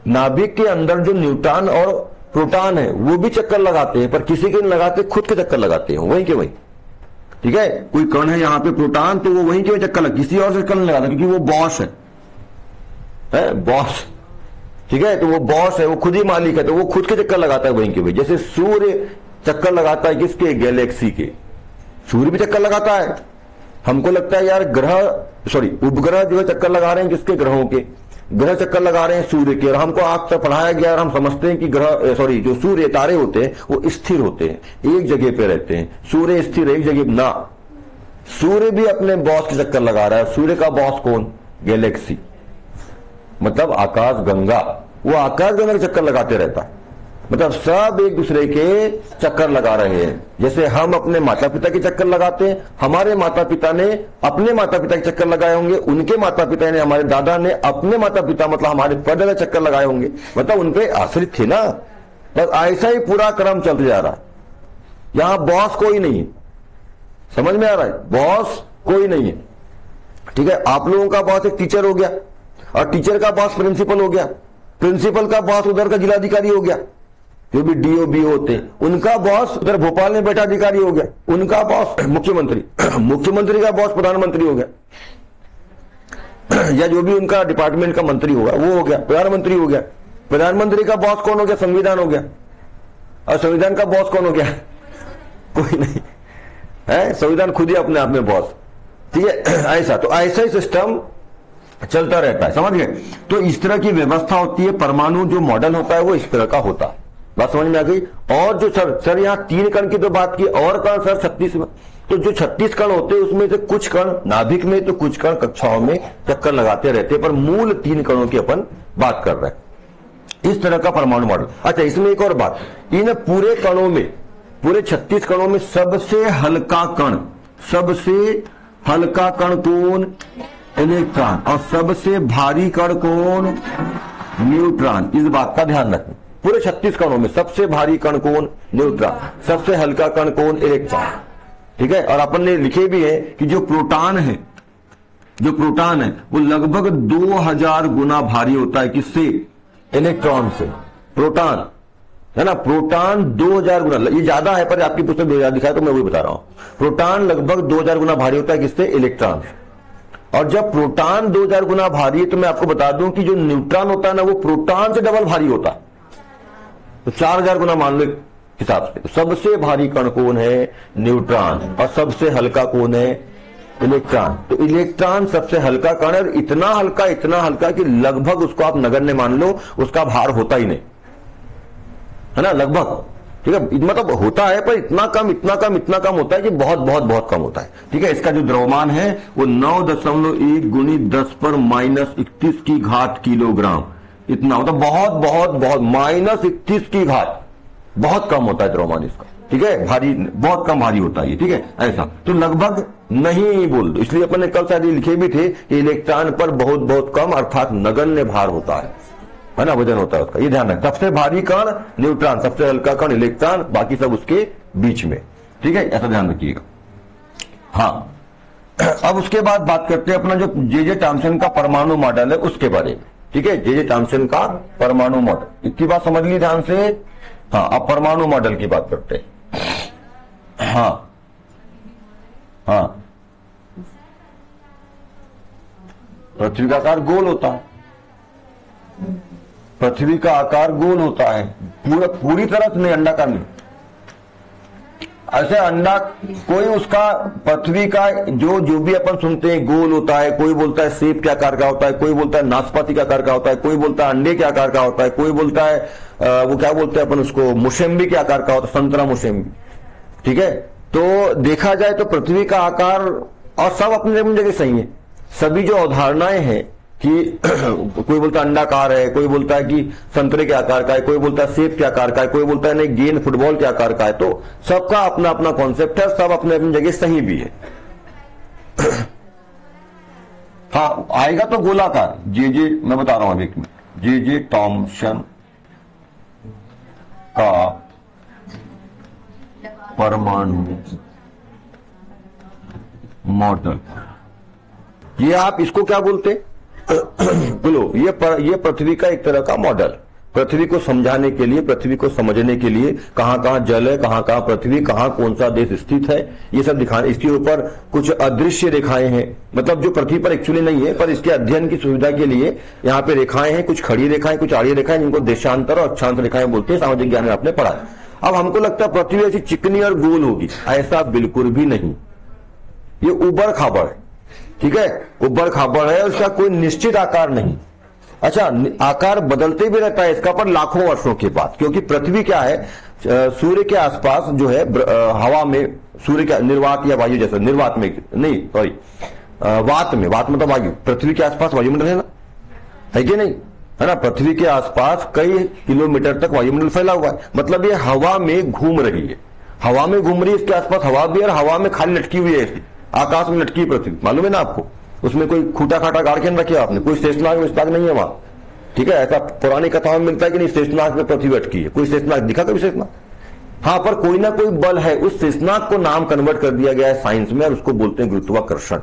नाभिक के अंदर जो न्यूट्रॉन और प्रोटॉन है वो भी चक्कर लगाते हैं, पर किसी के नहीं लगाते, खुद के चक्कर लगाते हैं वहीं के वहीं, ठीक है। कोई कण है यहाँ पे प्रोटॉन, तो वो वहीं के वहीं चक्कर लगा, किसी और से चक्कर नहीं लगाता, क्योंकि वो बॉस है बॉस, ठीक है, तो वो बॉस है, वो खुद ही मालिक है, तो वो खुद के चक्कर लगाता है वहीं के वहीं। जैसे सूर्य चक्कर लगाता है किसके, गैलेक्सी के, सूर्य भी चक्कर लगाता है। हमको लगता है यार उपग्रह जो है चक्कर लगा रहे हैं किसके, ग्रहों के, ग्रह चक्कर लगा रहे हैं सूर्य के, और हमको आज तक पढ़ाया गया और हम समझते हैं कि जो सूर्य तारे होते हैं वो स्थिर होते हैं, एक जगह पे रहते हैं, सूर्य स्थिर एक जगह ना, सूर्य भी अपने बॉस के चक्कर लगा रहा है। सूर्य का बॉस कौन, गैलेक्सी, मतलब आकाश गंगा, वो आकाश गंगा के चक्कर लगाते रहता है, मतलब सब एक दूसरे के चक्कर लगा रहे हैं। जैसे हम अपने माता पिता के चक्कर लगाते हैं, हमारे माता पिता ने अपने माता पिता के चक्कर लगाए होंगे, उनके माता पिता ने, हमारे दादा ने अपने माता पिता मतलब हमारे परदादा चक्कर लगाए होंगे, मतलब उनपे आश्रित थे ना। बस ऐसा ही पूरा क्रम चलते जा रहा है। यहां बॉस कोई नहीं है, समझ में आ रहा है, बॉस कोई नहीं है, ठीक है। आप लोगों का बॉस एक टीचर हो गया, और टीचर का बॉस प्रिंसिपल हो गया, प्रिंसिपल का बॉस उधर का जिलाधिकारी हो गया, जो भी डीओ बी होते हैं, उनका बॉस उधर भोपाल में बैठा अधिकारी हो गया, उनका बॉस मुख्यमंत्री, मुख्यमंत्री का बॉस प्रधानमंत्री हो गया, या जो भी उनका डिपार्टमेंट का मंत्री होगा वो हो गया, प्रधानमंत्री हो गया। प्रधानमंत्री का बॉस कौन हो गया, संविधान हो गया, और संविधान का बॉस कौन हो गया, कोई नहीं है, संविधान खुद ही अपने आप में बॉस, ठीक है। ऐसा तो ऐसा ही सिस्टम चलता रहता है, समझ गए। तो इस तरह की व्यवस्था होती है, परमाणु जो मॉडल होता है वो इस तरह का होता है, बात समझ में आ गई। और जो सर यहाँ 3 कण की तो बात की, और कण सर 36 में, तो जो 36 कण होते हैं उसमें से कुछ कण नाभिक में, तो कुछ कण कक्षाओं में चक्कर लगाते रहते हैं, पर मूल 3 कणों की अपन बात कर रहे हैं। इस तरह का परमाणु मॉडल। अच्छा, इसमें एक और बात, इन पूरे कणों में, पूरे 36 कणों में सबसे हल्का कण कौन, इलेक्ट्रॉन, और सबसे भारी कण कौन, न्यूट्रॉन। इस बात का ध्यान रखें, पूरे 36 कणों में सबसे भारी कण कौन, न्यूट्रॉन, सबसे हल्का कण कौन, इलेक्ट्रॉन, ठीक है। और अपन ने लिखे भी है कि जो प्रोटॉन है वो लगभग 2000 गुना भारी होता है, किससे, इलेक्ट्रॉन से। प्रोटॉन है ना, प्रोटॉन 2000 गुना, ये ज्यादा है पर आपकी पुस्तक 2000 दिखाए तो मैं वही बता रहा हूं। प्रोटॉन लगभग 2000 गुना भारी होता है, किससे, इलेक्ट्रॉन से। और जब प्रोटॉन 2000 गुना भारी है तो मैं आपको बता दूं कि जो न्यूट्रॉन होता है ना वो प्रोटॉन से डबल भारी होता है, तो 4000 गुना मान लो हिसाब से। तो सबसे भारी कण कौन है, न्यूट्रॉन, और सबसे हल्का कौन है, इलेक्ट्रॉन। तो इलेक्ट्रॉन सबसे हल्का कण है, इतना हल्का कि लगभग उसको आप नगण्य मान लो, उसका भार होता ही नहीं है ना, लगभग, ठीक है। मतलब होता है पर इतना कम होता है कि बहुत बहुत बहुत कम होता है, ठीक है। इसका जो द्रव्यमान है वो 9.1 गुणित 10 पर -31 की घात किलोग्राम, इतना होता है, बहुत बहुत बहुत -31 की घात, बहुत कम होता है द्रव्यमान इसका, ठीक है। भारी, बहुत कम भारी होता है, ठीक है। ऐसा तो लगभग नहीं बोल दो, इसलिए अपन ने कल शायद लिखे भी थे कि इलेक्ट्रॉन पर बहुत बहुत कम अर्थात नगण्य भार होता है ना, वजन होता है उसका, ये ध्यान रखें। सबसे भारी कण न्यूट्रॉन, सबसे हल्का कण इलेक्ट्रॉन, बाकी सब उसके बीच में, ठीक है, ऐसा ध्यान रखिएगा। हाँ, अब उसके बाद बात करते हैं अपना जो जे थॉम्सन का परमाणु मॉडल है उसके बारे में। ठीक है, जे थॉम्सन का परमाणु मॉडल, इतनी बात समझ ली ध्यान से। हाँ, अब परमाणु मॉडल की बात करते हैं। हाँ हाँ, पृथ्वी का आकार गोल होता है, पृथ्वी का आकार गोल होता है, पूरी तरह से नहीं, अंडाकार नहीं। ऐसे अंडा कोई उसका पृथ्वी का जो भी अपन सुनते हैं गोल होता है, कोई बोलता है सेब के आकार का होता है, कोई बोलता है नाशपाती के आकार का होता है, कोई बोलता है अंडे के आकार का होता है, कोई बोलता है वो क्या बोलते हैं अपन उसको, मौसम्बी के आकार का होता है, संतरा मौसम्बी। ठीक है, तो देखा जाए तो पृथ्वी का आकार और सब अपने अपनी जगह सही है। सभी जो अवधारणाएं हैं कि कोई बोलता है अंडाकार है, कोई बोलता है कि संतरे के आकार का है, कोई बोलता है सेब के आकार का है, कोई बोलता है नहीं गेंद फुटबॉल के आकार का है, तो सबका अपना अपना कॉन्सेप्ट है, सब अपने अपनी जगह सही भी है। हाँ, आएगा तो गोलाकार। जे मैं बता रहा हूं अभी एक मिनट, जे थॉम्सन का परमाणु मॉडल, ये आप इसको क्या बोलते बोलो, ये पृथ्वी का एक तरह का मॉडल, पृथ्वी को समझाने के लिए, पृथ्वी को समझने के लिए, कहां कहां जल है, कहां कहां पृथ्वी, कहां कौन सा देश स्थित है, ये सब दिखाने। इसके ऊपर कुछ अदृश्य रेखाएं हैं, मतलब जो पृथ्वी पर एक्चुअली नहीं है, पर इसके अध्ययन की सुविधा के लिए यहाँ पे रेखाएं हैं, कुछ खड़ी रेखाएं, कुछ आड़ी रेखाएं, जिनको देशांतर और अक्षांतर रेखाएं बोलते हैं, सामाजिक ज्ञान में आपने पढ़ा है। अब हमको लगता है पृथ्वी ऐसी चिकनी और गोल होगी, ऐसा बिल्कुल भी नहीं, ये उबड़ खाबड़ है। ठीक है, उबड़ खाबड़ है, उसका कोई निश्चित आकार नहीं। अच्छा, आकार बदलते भी रहता है इसका, पर लाखों वर्षों के बाद, क्योंकि पृथ्वी क्या है, सूर्य के आसपास जो है हवा में, सूर्य का निर्वात या वायु जैसा, निर्वात में नहीं, सॉरी वात में, वात मतलब वायु, पृथ्वी के आसपास वायुमंडल है ना, है कि नहीं, है ना। पृथ्वी के आसपास कई किलोमीटर तक वायुमंडल फैला हुआ है, मतलब ये हवा में घूम रही है, हवा में घूम रही है, इसके आसपास हवा भी, और हवा में खाली लटकी हुई है, आकाश में लटकी पृथ्वी, मालूम है ना आपको। उसमें कोई खूटा खाटा गाड़ के रखे आपने, कोई शेषनाग विषनाग नहीं है वहां। ठीक है, ऐसा पुरानी कथाओं में मिलता है कि नहीं, शेषनाग में पृथ्वी अटकी है, कोई शेषनाग दिखा कभी शेषनाग? हाँ, पर कोई ना कोई बल है, उस शेषनाग को नाम कन्वर्ट कर दिया गया है साइंस में, और उसको बोलते हैं गुरुत्वाकर्षण।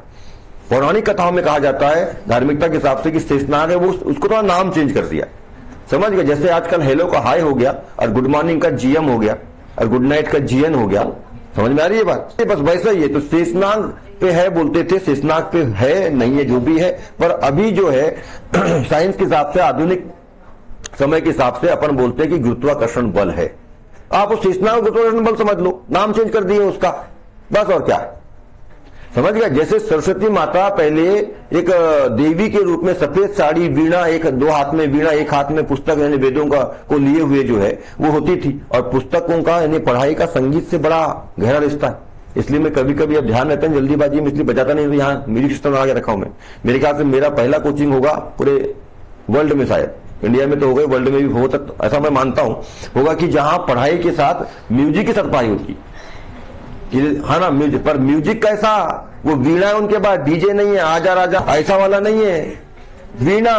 पौराणिक कथाओं में कहा जाता है धार्मिकता के हिसाब से कि शेषनाग है, वो उसको थोड़ा नाम चेंज कर दिया, समझ गए। जैसे आजकल हेलो का हाई हो गया, और गुड मॉर्निंग का जीएम हो गया, और गुड नाइट का जीएन हो गया, समझ में आ रही है बात। बस वैसा ही है, तो शेषनाग पे है बोलते थे, शेषनाग पे है नहीं है, जो भी है, पर अभी जो है साइंस के हिसाब से, आधुनिक समय के हिसाब से अपन बोलते हैं कि गुरुत्वाकर्षण बल है। आप उस शेषनाग गुरुत्वाकर्षण बल समझ लो, नाम चेंज कर दिए उसका, बस, और क्या है, समझ गया। जैसे सरस्वती माता पहले एक देवी के रूप में सफेद साड़ी, वीणा, एक दो हाथ में वीणा, एक हाथ में पुस्तक, यानी वेदों का को लिए हुए जो है वो होती थी, और पुस्तकों का यानी पढ़ाई का संगीत से बड़ा गहरा रिश्ता है। इसलिए मैं कभी कभी अब ध्यान रहता है जल्दीबाजी में, इसलिए बजाता नहीं, तो यहाँ म्यूजिक सिस्टम लगा के रखा हूं मैं। मेरे ख्याल से मेरा पहला कोचिंग होगा पूरे वर्ल्ड में, शायद इंडिया में तो हो गए, वर्ल्ड में भी हो तक, ऐसा मैं मानता हूं होगा, कि जहां पढ़ाई के साथ म्यूजिक की सत्ताई होती है ना। म्यूजिक, पर म्यूजिक कैसा, वो वीणा है उनके पास, डीजे नहीं है, आजा राजा ऐसा वाला नहीं है, वीणा।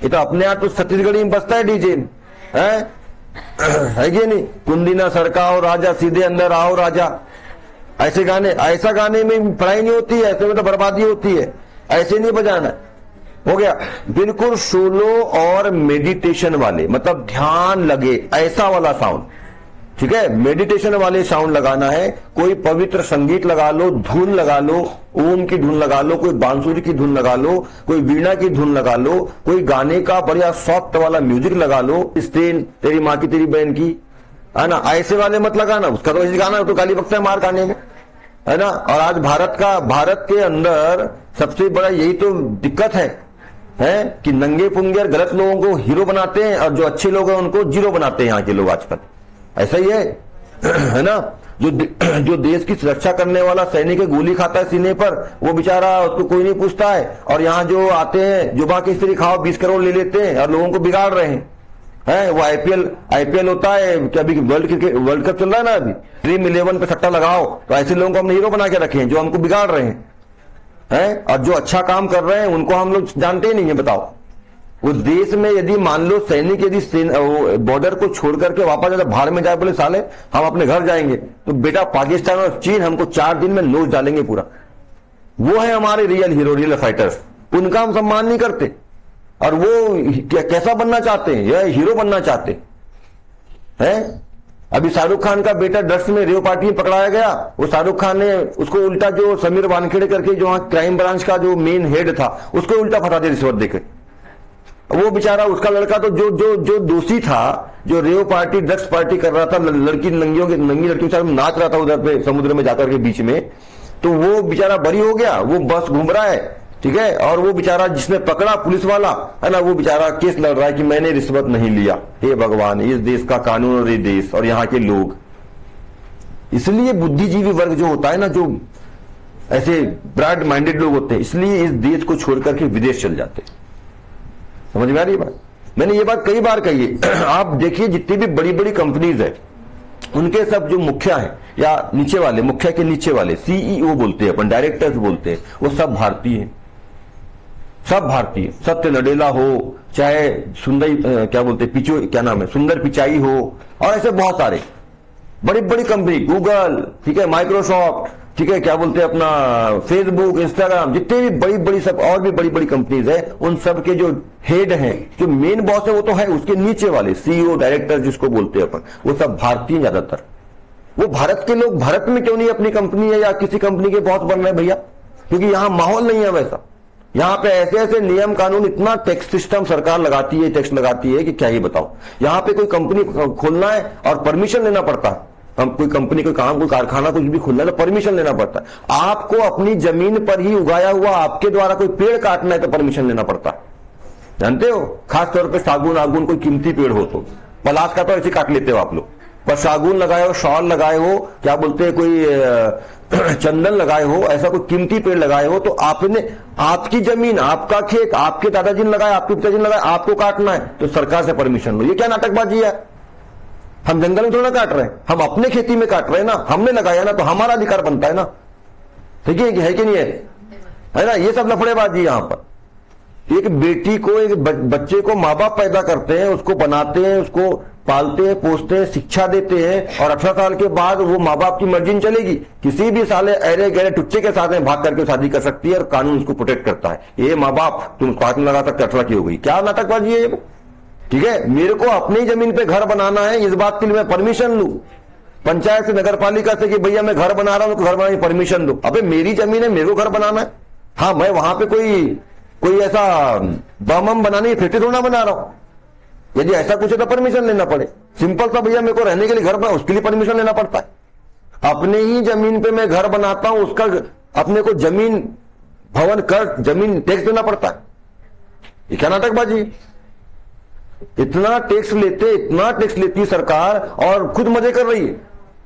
ये तो अपने आप तो छत्तीसगढ़ी में बजता है डीजे, है कि नहीं, कुंदीना सरकाओ राजा, सीधे अंदर आओ राजा, ऐसे गाने, ऐसा गाने में पढ़ाई नहीं होती है, ऐसे में तो बर्बादी होती है, ऐसे नहीं बजाना। हो गया बिल्कुल सोलो और मेडिटेशन वाले, मतलब ध्यान लगे ऐसा वाला साउंड। ठीक है, मेडिटेशन वाले साउंड लगाना है, कोई पवित्र संगीत लगा लो, धुन लगा लो, ओम की धुन लगा लो, कोई बांसुरी की धुन लगा लो, कोई वीणा की धुन लगा लो, कोई गाने का बढ़िया सॉफ्ट वाला म्यूजिक लगा लो, स्टेन तेरी माँ की तेरी बहन की, है ना, ऐसे वाले मत लगाना, उसका तो ऐसे गाना तो गाली बकता है मार गाने में, है ना। और आज भारत के अंदर सबसे बड़ा यही तो दिक्कत है कि नंगे पुंगे और गलत लोगों को हीरो बनाते हैं, और जो अच्छे लोग हैं उनको जीरो बनाते हैं यहाँ के लोग आजकल, ऐसा ही है ना। जो देश की सुरक्षा करने वाला सैनिक गोली खाता है सीने पर, वो बेचारा, उसको कोई नहीं पूछता है, और यहाँ जो आते हैं जुबा की स्त्री खाओ 20 करोड़ ले लेते हैं और लोगों को बिगाड़ रहे हैं। वो आईपीएल होता है कि अभी वर्ल्ड कप चल रहा है ना, अभी ड्रीम 11 पे सट्टा लगाओ, तो ऐसे लोगों को हमने हीरो बना के रखे हैं जो हमको बिगाड़ रहे हैं, और जो अच्छा काम कर रहे हैं उनको हम लोग जानते ही नहीं है। बताओ, वो देश में यदि मान लो सैनिक यदि बॉर्डर को छोड़ करके वापस जाकर भाड़ में जाए, बोले साले हम अपने घर जाएंगे, तो बेटा पाकिस्तान और चीन हमको 4 दिन में नोच डालेंगे पूरा, वो है हमारे रियल हीरो, रियल फाइटर्स। उनका हम सम्मान नहीं करते। और वो कैसा बनना चाहते हैं? यह हीरो बनना चाहते हैं। अभी शाहरुख खान का बेटा ड्रग्स में रेव पार्टी में पकड़ाया गया। वो शाहरुख खान ने उसको उल्टा, जो समीर वानखेड़े करके जो क्राइम ब्रांच का जो मेन हेड था, उसको उल्टा फंसा दिया रिश्वत देकर। वो बेचारा, उसका लड़का तो जो दोषी था, जो रेव पार्टी ड्रग्स पार्टी कर रहा था, लड़की नंगी लड़कियों के साथ नाच रहा था उधर पे समुद्र में जाकर के बीच में, तो वो बेचारा बरी हो गया। वो बस घूम रहा है, ठीक है। और वो बेचारा जिसने पकड़ा, पुलिस वाला है ना, वो बेचारा केस लड़ रहा है कि मैंने रिश्वत नहीं लिया। हे भगवान, इस देश का कानून और ये देश और यहाँ के लोग। इसलिए बुद्धिजीवी वर्ग जो होता है ना, जो ऐसे ब्रॉड माइंडेड लोग होते हैं, इसलिए इस देश को छोड़कर के विदेश चल जाते हैं। समझ में आ रही है बात? मैंने ये बात कई बार कही है। आप देखिए, जितनी भी बड़ी बड़ी कंपनीज है, उनके सब जो मुखिया हैं या नीचे वाले, मुखिया के नीचे वाले सीईओ बोलते हैं अपन, डायरेक्टर्स बोलते हैं, वो सब भारतीय हैं। सब भारतीय। सत्य नडेला हो, चाहे सुंदर क्या बोलते क्या नाम है, सुंदर पिचाई हो, और ऐसे बहुत सारे बड़ी बड़ी कंपनी, गूगल, ठीक है, माइक्रोसॉफ्ट, ठीक है, क्या बोलते हैं अपना फेसबुक, इंस्टाग्राम, जितने भी बड़ी बड़ी सब और भी बड़ी बड़ी कंपनीज है, उन सब के जो हेड हैं, जो मेन बॉस है वो तो है, उसके नीचे वाले सीईओ डायरेक्टर जिसको बोलते हैं अपन, वो सब भारतीय ज्यादातर। वो भारत के लोग भारत में क्यों नहीं अपनी कंपनी है या किसी कंपनी के बॉस बन रहे हैं भैया? क्योंकि यहां माहौल नहीं है वैसा। यहाँ पे ऐसे ऐसे नियम कानून, इतना टैक्स सिस्टम सरकार लगाती है, टैक्स लगाती है कि क्या ही बताओ। यहाँ पे कोई कंपनी खोलना है और परमिशन लेना पड़ता है। हम कोई कंपनी, कोई काम, कोई कारखाना कुछ भी खोलना है तो परमिशन लेना पड़ता है। आपको अपनी जमीन पर ही उगाया हुआ आपके द्वारा कोई पेड़ काटना है तो परमिशन लेना पड़ता है, जानते हो। खासतौर पर सागुन आगुन कोई कीमती पेड़ हो तो, पलाश का तो ऐसे काट लेते हो आप लोग, पर सागुन लगाए हो, शॉल लगाए हो, क्या बोलते हैं कोई चंदन लगाए हो, ऐसा कोई कीमती पेड़ लगाए हो, तो आपने, आपकी जमीन, आपका खेत, आपके दादाजी ने लगाया, आपके पिताजी ने लगाया, आपको काटना है तो सरकार से परमिशन लो। ये क्या नाटकबाजी है? हम जंगल में थोड़ा काट रहे हैं, हम अपने खेती में काट रहे हैं ना, हमने लगाया ना, तो हमारा अधिकार बनता है ना। ठीक है कि नहीं है ना? ये सब लफड़ेबाजी यहां पर। एक बेटी को, एक बच्चे को माँ बाप पैदा करते हैं, उसको बनाते हैं, उसको पालते हैं, पोसते हैं, शिक्षा देते हैं, और 18 साल के बाद वो माँ बाप की मर्जी चलेगी, किसी भी साले अरे गहरे टुच्चे के साथ में भाग करके शादी कर सकती है और कानून उसको प्रोटेक्ट करता है। ये माँ बाप तुम हाथ में लगा सकते, 18 की हो गई, क्या नाटकबाजी है ये? ठीक है, मेरे को अपनी जमीन पे घर बनाना है, इस बात के लिए मैं परमिशन लूं पंचायत से, नगर पालिका से कि भैया मैं घर बना रहा हूं, घर बनाने की परमिशन दो। अबे मेरी जमीन है, मेरे को घर बनाना है। हाँ, मैं वहां पे कोई ऐसा बम बनाने की फैक्ट्री थोड़ा बना रहा हूं। यदि ऐसा कुछ है तो परमिशन लेना पड़े। सिंपल सा, भैया मेरे को रहने के लिए घर बना, उसके लिए परमिशन लेना पड़ता है। अपने ही जमीन पे मैं घर बनाता हूं, उसका अपने को जमीन भवन कर, जमीन टैक्स देना पड़ता है। ये क्या नाटकबाजी? इतना टैक्स लेती सरकार और खुद मजे कर रही है।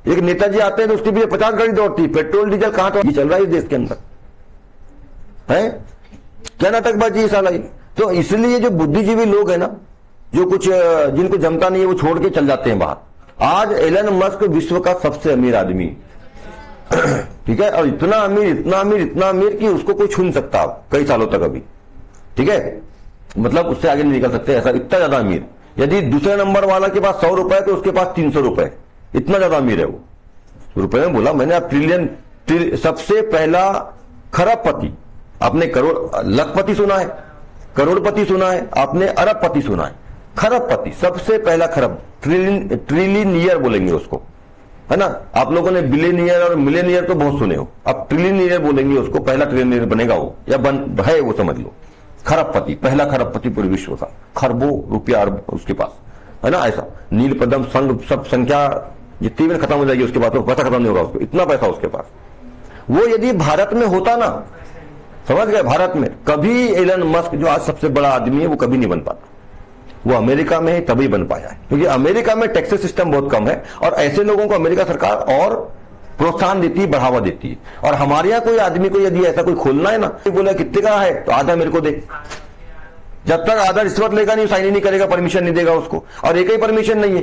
एक नेताजी आते हैं तो उसके पीछे 50 गाड़ी दौड़ती है, पेट्रोल डीजल कहां तो ये चल रहा है इस देश के अंदर है। क्या नाटकबाजी है साला ये? तो इसलिए जो बुद्धिजीवी लोग है ना, जो कुछ जिनको जमता नहीं है, वो छोड़ के चल जाते हैं बाहर। आज एलन मस्क विश्व का सबसे अमीर आदमी ठीक है, और इतना अमीर कि उसको कोई छू नहीं सकता कई सालों तक अभी। ठीक है, मतलब उससे आगे नहीं निकल सकते, ऐसा इतना ज्यादा अमीर। यदि दूसरे नंबर वाला के पास 100 रुपए तो उसके पास 300 रुपए, इतना ज्यादा अमीर है वो। रुपए में बोला मैंने, आप ट्रिलियन, सबसे पहला खरबपति। आपने लखपति सुना है, करोड़पति सुना है, आपने अरबपति सुना है, खरबपति सबसे पहला खरब, ट्रिलियनियर बोलेंगे उसको, है ना। आप लोगों ने बिलियनियर और मिलेनियर तो बहुत सुने हो, अब ट्रिलियनियर बोलेंगे उसको, पहला ट्रिलियनियर बनेगा वो, या है वो, समझ लो। खरबपति, पहला खरबपति पूरे विश्व का, खरबों रुपया उसके पास, है ना। ऐसा नील पदम संघ, सब संख्या जितनी भी खत्म हो जाएगी उसके बाद तो पैसा खत्म नहीं होगा उसको, इतना पैसा उसके पास। वो यदि भारत में होता ना, समझ गए, भारत में कभी एलन मस्क जो आज सबसे बड़ा आदमी है वो कभी नहीं बन पाता। वो अमेरिका में ही तभी बन पाया है, क्योंकि अमेरिका में टैक्स सिस्टम बहुत कम है, और ऐसे लोगों को अमेरिका सरकार और प्रोत्साहन देती है, बढ़ावा देती है। और हमारे यहाँ कोई आदमी को यदि ऐसा कोई खोलना है ना, बोला कितने का है तो आधा मेरे को दे, जब तक आधा रिश्वत लेगा नहीं, साइन नहीं करेगा, परमिशन नहीं देगा उसको। और एक ही परमिशन नहीं है,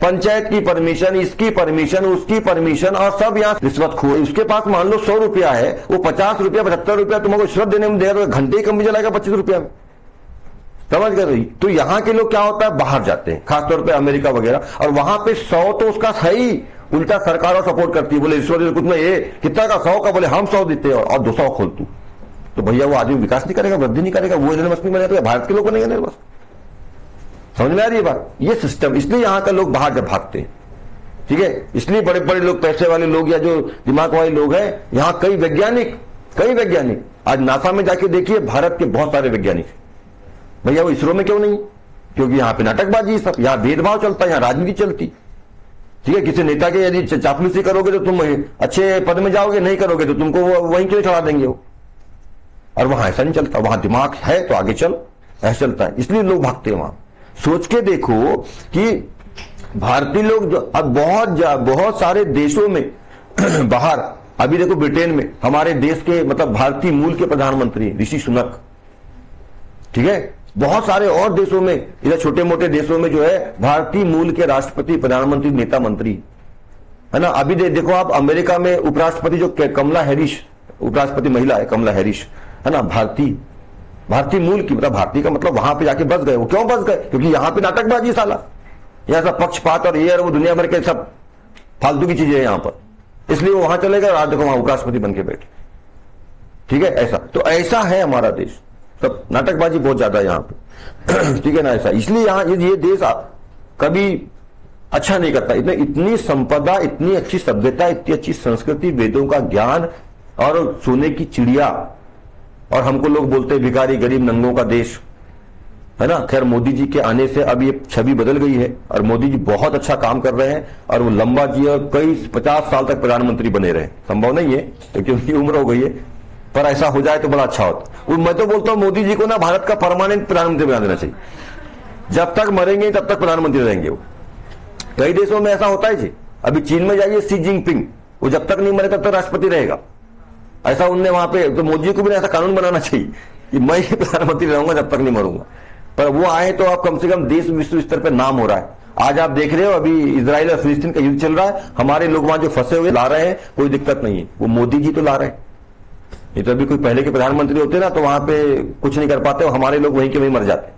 पंचायत की परमिशन, इसकी परमिशन, उसकी परमिशन, और सब यहाँ रिश्वत खो। उसके पास मान लो 100 रुपया है, वो 50 रुपया 75 रुपया तुमको रिश्वत देने में देगा तो घंटे ही कम चलाएगा 25 रुपया में। समझ गए? तो यहाँ के लोग क्या होता है, बाहर जाते हैं, खासतौर पे अमेरिका वगैरह, और वहां पे 100 तो उसका सही उल्टा सरकार सपोर्ट करती है, बोले ईश्वर कुछ में ये कितना का 100 का, बोले हम 100 देते हैं और 200 खोल तू, तो भैया वो आदमी विकास नहीं करेगा, वृद्धि नहीं करेगा, वो एलन मस्क नहीं बनेगा, तो भारत के लोग बनेंगे एलन मस्क। समझ में आ रही है बात? ये सिस्टम, इसलिए यहाँ का लोग बाहर जब भागते हैं, ठीक है, इसलिए बड़े बड़े लोग, पैसे वाले लोग या जो दिमाग वाले लोग हैं, यहाँ कई वैज्ञानिक आज नासा में जाके देखिए, भारत के बहुत सारे वैज्ञानिक, भैया वो इसरो में क्यों नहीं? क्योंकि यहाँ पे नाटकबाजी सब, यहाँ भेदभाव चलता है, यहाँ राजनीति चलती, ठीक है। किसी नेता के यदि चापलूसी करोगे तो तुम अच्छे पद में जाओगे, नहीं करोगे तो तुमको वहीं के लिए चढ़ा देंगे वो, और वहां ऐसा नहीं चलता, वहां दिमाग है तो आगे चल, ऐसा चलता है, इसलिए लोग भागते हैं वहां। सोच के देखो कि भारतीय लोग जो अब बहुत सारे देशों में बाहर, अभी देखो ब्रिटेन में हमारे देश के मतलब भारतीय मूल के प्रधानमंत्री ऋषि सुनक, ठीक है, बहुत सारे और देशों में, इधर छोटे मोटे देशों में जो है भारतीय मूल के राष्ट्रपति, प्रधानमंत्री, नेता, मंत्री, है ना। अभी देखो आप अमेरिका में उपराष्ट्रपति जो कमला हैरिस, उपराष्ट्रपति महिला है कमला हैरिस, है ना, भारतीय मूल की, मतलब भारतीय का मतलब वहां पे जाके बस गए। वो क्यों बस गए? क्योंकि यहां पे नाटकबाजी साला, यहां सब पक्षपात और ये और वो दुनिया भर के सब फालतू की चीजें है यहां पर, इसलिए वो वहां चले गए और आज देखो वहां उपराष्ट्रपति बन के बैठे, ठीक है। ऐसा तो ऐसा है हमारा देश, सब नाटकबाजी बहुत ज्यादा है यहाँ पे, ठीक है ना। ऐसा इसलिए यहाँ ये देश कभी अच्छा नहीं करता, इतनी संपदा, इतनी अच्छी सभ्यता, इतनी अच्छी संस्कृति, वेदों का ज्ञान और सोने की चिड़िया, और हमको लोग बोलते हैं भिखारी, गरीब, नंगों का देश, है ना। खैर मोदी जी के आने से अब ये छवि बदल गई है और मोदी जी बहुत अच्छा काम कर रहे हैं और वो लंबा जी कई 50 साल तक प्रधानमंत्री बने रहे। संभव नहीं है क्योंकि उनकी उम्र हो गई है, पर ऐसा हो जाए तो बड़ा अच्छा होता। मैं तो बोलता हूं मोदी जी को ना भारत का परमानेंट प्रधानमंत्री बना देना चाहिए, जब तक मरेंगे तब तक प्रधानमंत्री रहेंगे वो। कई देशों में ऐसा होता है जी, अभी चीन में जाइए, शी जिनपिंग, वो जब तक नहीं मरे तब तक राष्ट्रपति रहेगा, ऐसा उनने वहां पे, तो मोदी जी को भी ऐसा कानून बनाना चाहिए कि मैं प्रधानमंत्री रहूंगा जब तक नहीं मरूंगा। पर वो आए तो आप कम से कम देश विश्व स्तर पर नाम हो रहा है। आज आप देख रहे हो अभी इजराइल और फिलिस्तीन का युद्ध चल रहा है, हमारे लोग वहां जो फंसे हुए ला रहे हैं, कोई दिक्कत नहीं है, वो मोदी जी तो ला रहे हैं। ये तो अभी कोई पहले के प्रधानमंत्री होते ना तो वहां पे कुछ नहीं कर पाते, हमारे लोग वहीं के वहीं मर जाते हैं।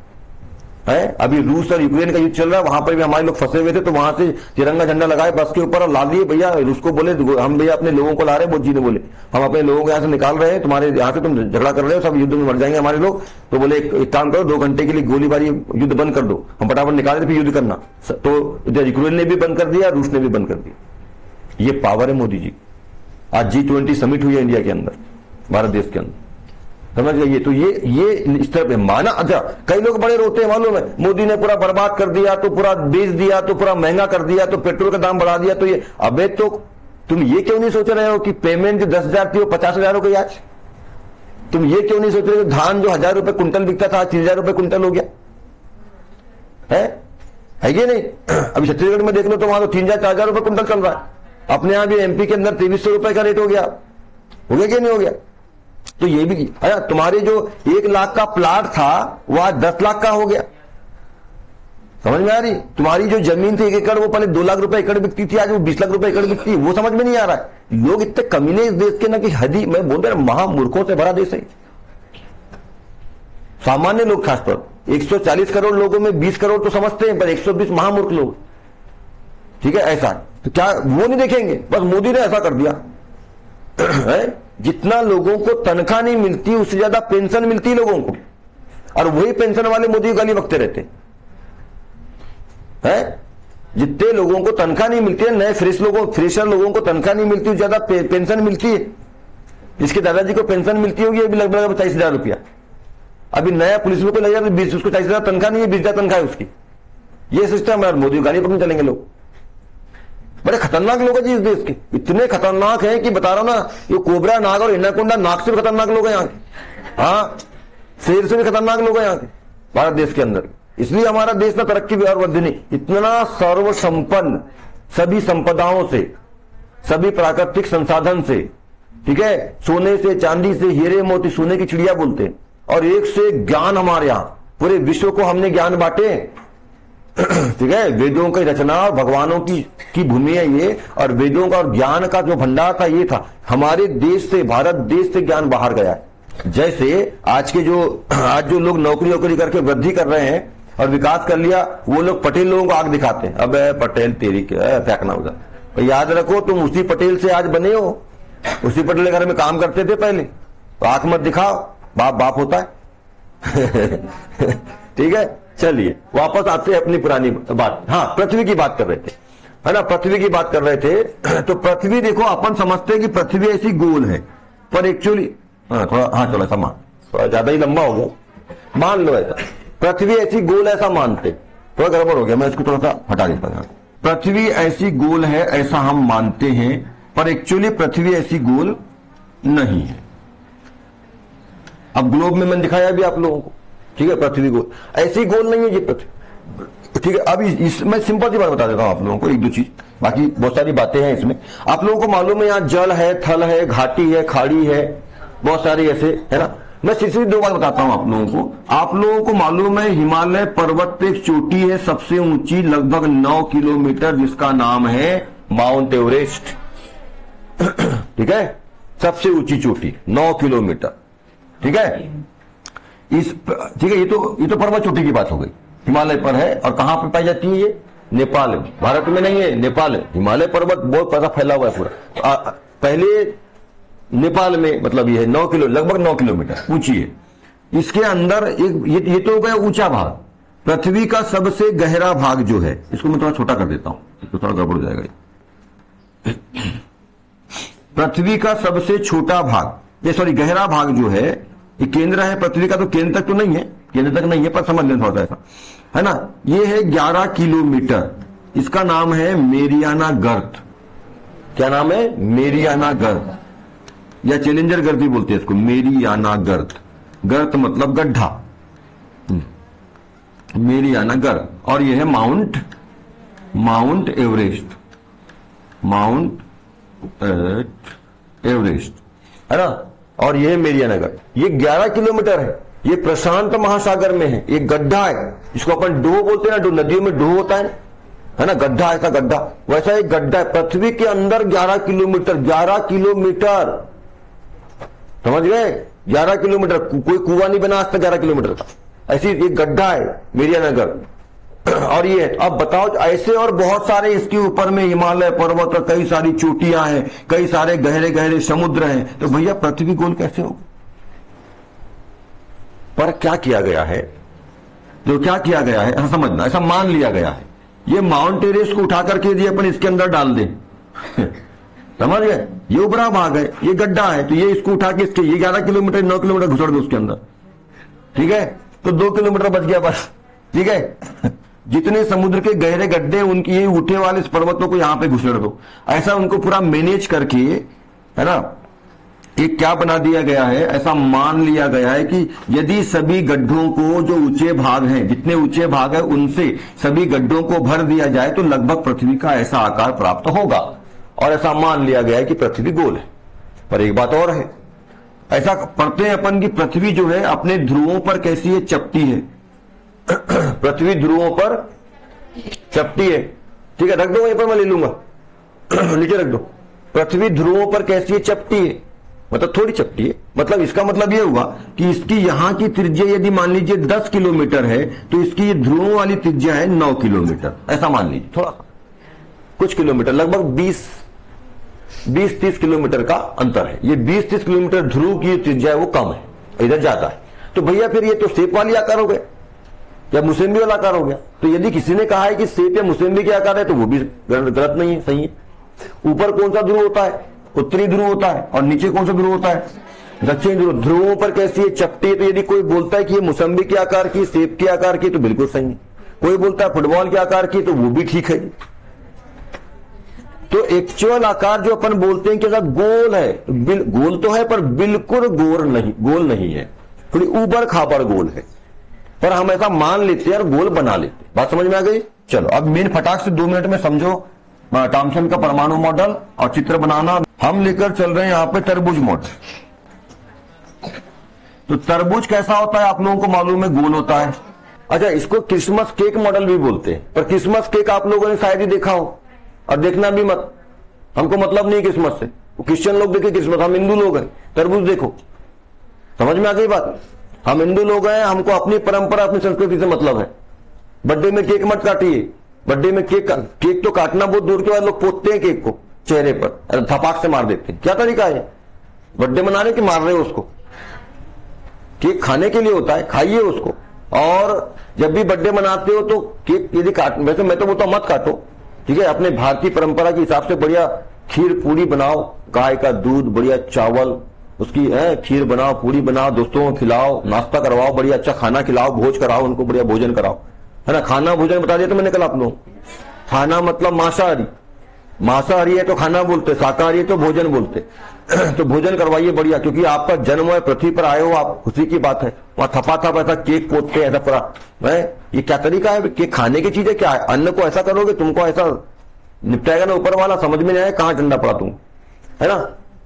अभी रूस और यूक्रेन का युद्ध चल रहा है, वहां पर भी हमारे लोग फंसे हुए थे, तो वहां से तिरंगा झंडा लगाए बस के ऊपर और ला दिए भैया। उसको बोले हम भैया अपने लोगों को ला रहे हैं, मोदी जी ने बोले हम अपने लोगों को यहाँ से निकाल रहे हैं, तुम्हारे यहाँ से तुम झगड़ा कर रहे हो, सब युद्ध में मर जाएंगे हमारे लोग। तो बोले एक काम करो, 2 घंटे के लिए गोलीबारी युद्ध बंद कर दो, हम फटाफट निकाल फिर युद्ध करना। तो इधर यूक्रेन ने भी बंद कर दिया, रूस ने भी बंद कर दिया। ये पावर है मोदी जी। आज G20 समिट हुई है इंडिया के अंदर, भारत देश के अंदर, समझ गए। तो ये इस तरह माना। अच्छा, कई लोग बड़े रोते हैं, मालूम है, मोदी ने पूरा बर्बाद कर दिया, तो पूरा बेच दिया, तो पूरा महंगा कर दिया, तो पेट्रोल का दाम बढ़ा दिया, तो ये अबे तो तुम ये क्यों नहीं सोच रहे हो कि पेमेंट जो 10,000 थी वो 50,000 हो गई आज? तुम ये क्यों नहीं सोच रहे हो धान जो 1,000 रुपए कुंटल बिकता था 3,000 रुपए कुंटल हो गया है ये नहीं? अभी छत्तीसगढ़ में देख लो तो वहां तो 3,000-4,000 रुपए कुंटल चल रहा है। अपने यहां भी एमपी के अंदर 2,300 रुपए का रेट हो गया क्या नहीं हो गया? तो ये भी तुम्हारे जो 1 लाख का प्लाट था वो आज 10 लाख का हो गया। समझ में आ रही? तुम्हारी जो जमीन थी 1 एकड़, वो पहले 2 लाख रुपए एकड़ बिकती थी, आज वो 20 लाख रुपए एकड़ बिकती है। वो समझ में नहीं आ रहा है। लोग इतने कमीने इस देश के ना कि हदी, मैं बोल रहा महामूर्खों से भरा देश है। सामान्य लोग खासतौर 140 करोड़ लोगों में 20 करोड़ तो समझते हैं, पर 120 महामूर्ख लोग, ठीक है। ऐसा तो क्या वो नहीं देखेंगे? बस मोदी ने ऐसा कर दिया है। जितना लोगों को तनख्वाह नहीं मिलती उससे ज्यादा पेंशन मिलती लोगों को, और वही पेंशन वाले मोदी को गाली बकते रहते हैं। जितने लोगों को तनख्वाह नहीं मिलती है, नए फ्रेशर लोगों को तनख्वाह नहीं मिलती, ज्यादा पेंशन मिलती है। इसके दादाजी को पेंशन मिलती होगी अभी लगभग 25,000 रुपया। अभी नया पुलिस में को लग जाए 20, उसको 40,000 तनख्वाह नहीं है, 20,000 तनख्वाह है उसकी। ये सिस्टम है और मोदी को गाली बकने चलेंगे लोग। बड़े खतरनाक लोग हैं जी इस देश के, इतने खतरनाक हैं कि बता रहा हूं ना, ये कोबरा नाग और एनाकोंडा नाग से भी खतरनाक लोग हैं यहाँ के। हाँ, शेर से भी खतरनाक लोग हैं यहाँ के भारत देश के अंदर। इसलिए हमारा देश ना तरक्की भी और वृद्धि नहीं, इतना सर्वसंपन्न, सभी संपदाओं से, सभी प्राकृतिक संसाधन से, ठीक है, सोने से, चांदी से, हीरे मोती, सोने की चिड़िया बोलते हैं। और एक से एक ज्ञान हमारे यहाँ, पूरे विश्व को हमने ज्ञान बांटे, ठीक है। वेदों की रचना और भगवानों की भूमि है ये, और वेदों का और ज्ञान का जो भंडार था ये था। हमारे देश से, भारत देश से ज्ञान बाहर गया है। जैसे आज जो लोग नौकरी वोकरी करके वृद्धि कर रहे हैं और विकास कर लिया, वो लोग पटेल लोगों को आग दिखाते हैं, अब पटेल तेरी क्या फेंकना उधर। तो याद रखो तुम उसी पटेल से आज बने हो, उसी पटेल के घर में काम करते थे पहले, तो आंख मत दिखाओ, बाप बाप होता है। ठीक है, चलिए वापस आते हैं अपनी पुरानी बात। हाँ, पृथ्वी की बात कर रहे थे, है ना, पृथ्वी की बात कर रहे थे। तो पृथ्वी देखो, अपन समझते हैं कि पृथ्वी ऐसी गोल है, पर एक्चुअली चलो ऐसा मान, थोड़ा ज्यादा ही लंबा हो गया, मान लो ऐसा पृथ्वी ऐसी गोल ऐसा मानते, थोड़ा गड़बड़ हो गया, मैं इसको थोड़ा सा हटा देता हूं। पृथ्वी ऐसी गोल है ऐसा हम मानते हैं, पर एक्चुअली पृथ्वी ऐसी गोल नहीं है। अब ग्लोब में मैंने दिखाया भी आप लोगों को, ठीक है, पृथ्वी गोल ऐसी गोल नहीं है ये पृथ्वी, ठीक है। अब इसमें सिंपल सी बात बता देता हूं आप लोगों को, एक दो चीज, बाकी बहुत सारी बातें हैं इसमें। आप लोगों को मालूम है यहाँ जल है, थल है, घाटी है, खाड़ी है, बहुत सारी ऐसे, है ना। मैं सिर्फ दो बात बताता हूं आप लोगों को। आप लोगों को मालूम है हिमालय पर्वत पे एक चोटी है सबसे ऊंची, लगभग 9 किलोमीटर, जिसका नाम है माउंट एवरेस्ट। ठीक है, सबसे ऊंची चोटी 9 किलोमीटर, ठीक है। ठीक है, ये तो पर्वत चोटी की बात हो गई, हिमालय पर है। और कहां पे पाई जाती है ये? नेपाल में, भारत में नहीं है, नेपाल है। हिमालय पर्वत बहुत ज्यादा फैला हुआ है पूरा। पहले नेपाल में, मतलब ये है लगभग 9 किलोमीटर ऊंची है। इसके अंदर एक ये तो हो गया ऊंचा भाग। पृथ्वी का सबसे गहरा भाग जो है, इसको मैं थोड़ा छोटा कर देता हूं तो थोड़ा गड़बड़ हो जाएगा। पृथ्वी का सबसे छोटा भाग, ये सॉरी गहरा भाग जो है, ये केंद्र है पृथ्वी का, तो केंद्र तक तो नहीं है, केंद्र तक नहीं है, पर समझ लें थोड़ा सा ऐसा, है ना। ये है 11 किलोमीटर, इसका नाम है मेरियाना गर्त। क्या नाम है? मेरियाना गर्त, या चैलेंजर गर्त भी बोलते हैं इसको, मेरियाना गर्त। गर्त मतलब गड्ढा, मेरियाना गर्त। और ये है माउंट एवरेस्ट, माउंट एवरेस्ट, है ना। और ये है मेरियाना गर्त, ये 11 किलोमीटर है। ये प्रशांत महासागर में है, एक गड्ढा है, जिसको अपन डोह बोलते हैं ना, नदियों में डोह होता है ना, गड्ढा, ऐसा गड्ढा, वैसा एक गड्ढा है पृथ्वी के अंदर। 11 किलोमीटर, 11 किलोमीटर, समझ गए? 11 किलोमीटर, कोई कुआं नहीं बना आज तक 11 किलोमीटर का, ऐसी एक गड्ढा है मेरियाना गर्त। और ये अब बताओ, ऐसे और बहुत सारे इसके ऊपर में हिमालय पर्वत और कई सारी चोटियां हैं, कई सारे गहरे गहरे समुद्र हैं, तो भैया पृथ्वी गोल कैसे हो? पर क्या किया गया है, जो क्या किया गया है, ऐसा समझना, ऐसा मान लिया गया है, ये माउंट एवरेस्ट को उठा करके यदि अपन इसके अंदर डाल दें, समझ गए, ये उबरा भाग है, ये गड्ढा है, तो ये इसको उठा के इसके ये 11 किलोमीटर 9 किलोमीटर घुसड़ दो उसके अंदर, ठीक है, तो 2 किलोमीटर बच गया बस, ठीक है। जितने समुद्र के गहरे गड्ढे, उनकी ये उठे वाले इस पर्वतों को यहां पे घुसड़ दो, ऐसा उनको पूरा मैनेज करके, है ना, एक क्या बना दिया गया है, ऐसा मान लिया गया है कि यदि सभी गड्ढों को, जो ऊंचे भाग हैं, जितने ऊंचे भाग है उनसे सभी गड्ढों को भर दिया जाए तो लगभग पृथ्वी का ऐसा आकार प्राप्त होगा। और ऐसा मान लिया गया है कि पृथ्वी गोल है। पर एक बात और है, ऐसा पढ़ते हैं अपन की पृथ्वी जो है अपने ध्रुवों पर कैसी है, चपटी है। पृथ्वी ध्रुवों पर चपटी है, ठीक है, रख दो वहीं पर, मैं ले लूंगा, नीचे रख दो। पृथ्वी ध्रुवों पर कैसी है, चपटी है, मतलब थोड़ी चपटी है। मतलब इसका मतलब यह हुआ कि इसकी यहां की त्रिज्या यदि मान लीजिए 10 किलोमीटर है, तो इसकी ये ध्रुवों वाली त्रिज्या है 9 किलोमीटर, ऐसा मान लीजिए, थोड़ा कुछ किलोमीटर, लगभग 20-30 किलोमीटर का अंतर है। ये 20-30 किलोमीटर ध्रुव की त्रिज्या है वो कम है, इधर ज्यादा है। तो भैया फिर ये तो सेप वाली आकार हो गया या मुसेम्बी वाला आकार हो गया। तो यदि किसी ने कहा है कि सेप या मुसेम्बी के आकार है, तो वो भी गलत नहीं है, सही है। ऊपर कौन सा ध्रुव होता है, उत्तरी ध्रुव होता है, और नीचे कौन सा ध्रुव होता है, दक्षिणी ध्रुव। ध्रुवों पर कैसी है, चपटी। तो यदि कोई बोलता है कि ये मुसम्बी के आकार की, सेब के आकार की, तो बिल्कुल सही है। कोई बोलता है फुटबॉल के आकार की, तो वो भी ठीक है। तो एक्चुअल आकार जो अपन बोलते हैं कि अगर गोल है, गोल तो है पर बिल्कुल गोल नहीं है, थोड़ी ऊपर खापर गोल है, पर हम ऐसा मान लेते हैं और गोल बना लेते हैं। बात समझ में आ गई? चलो अब मेन फटाक से 2 मिनट में समझो थॉमसन का परमाणु मॉडल और चित्र बनाना। हम लेकर चल रहे हैं यहां पे तरबूज मॉडल। तो तरबूज कैसा होता है आप लोगों को मालूम है, गोल होता है। अच्छा, इसको क्रिसमस केक मॉडल भी बोलते हैं, पर क्रिसमस केक आप लोगों ने शायद ही देखा हो, और देखना भी मत, हमको मतलब नहीं क्रिसमस से। क्रिश्चियन लोग देखे क्रिसमस, हम हिंदू लोग हैं। तरबूज देखो, समझ में आ गई बात? हम हिंदू लोग हैं, हमको अपनी परंपरा अपनी संस्कृति से मतलब है। बर्थडे में केक मत काटिए। बर्थडे में केक तो काटना बहुत दूर के बाद लोग पोतते हैं केक को चेहरे पर, थपाक से मार देते हैं। क्या तरीका है? बर्थडे मना रहे कि मार रहे हो उसको? केक खाने के लिए होता है, खाइए उसको। और जब भी बर्थडे मनाते हो तो केक यदि वैसे मैं तो बोलता हूं मत काटो, ठीक है। अपने भारतीय परंपरा के हिसाब से बढ़िया खीर पूरी बनाओ, गाय का दूध, बढ़िया चावल, उसकी खीर बनाओ, पूरी बनाओ, दोस्तों को खिलाओ, नाश्ता करवाओ, बढ़िया अच्छा खाना खिलाओ, भोज कराओ उनको, बढ़िया भोजन कराओ, है ना। खाना भोजन बता दिया तो मैंने कल आप लोग। खाना मतलब मांसाहारी, मांसाहारी है तो खाना बोलते, शाकाहारी है तो भोजन बोलते। तो भोजन करवाइए बढ़िया, क्योंकि आपका जन्म है, पृथ्वी पर आए हो आप, खुशी की बात है। वहां थपा थप ऐसा केक पोतते ऐसा पूरा है, ये क्या तरीका है? केक खाने की चीज है क्या है? अन्न को ऐसा करोगे तुमको ऐसा निपटाएगा ना ऊपर वाला, समझ में नहीं आए कहां ठंडा पड़ा तुम, है ना।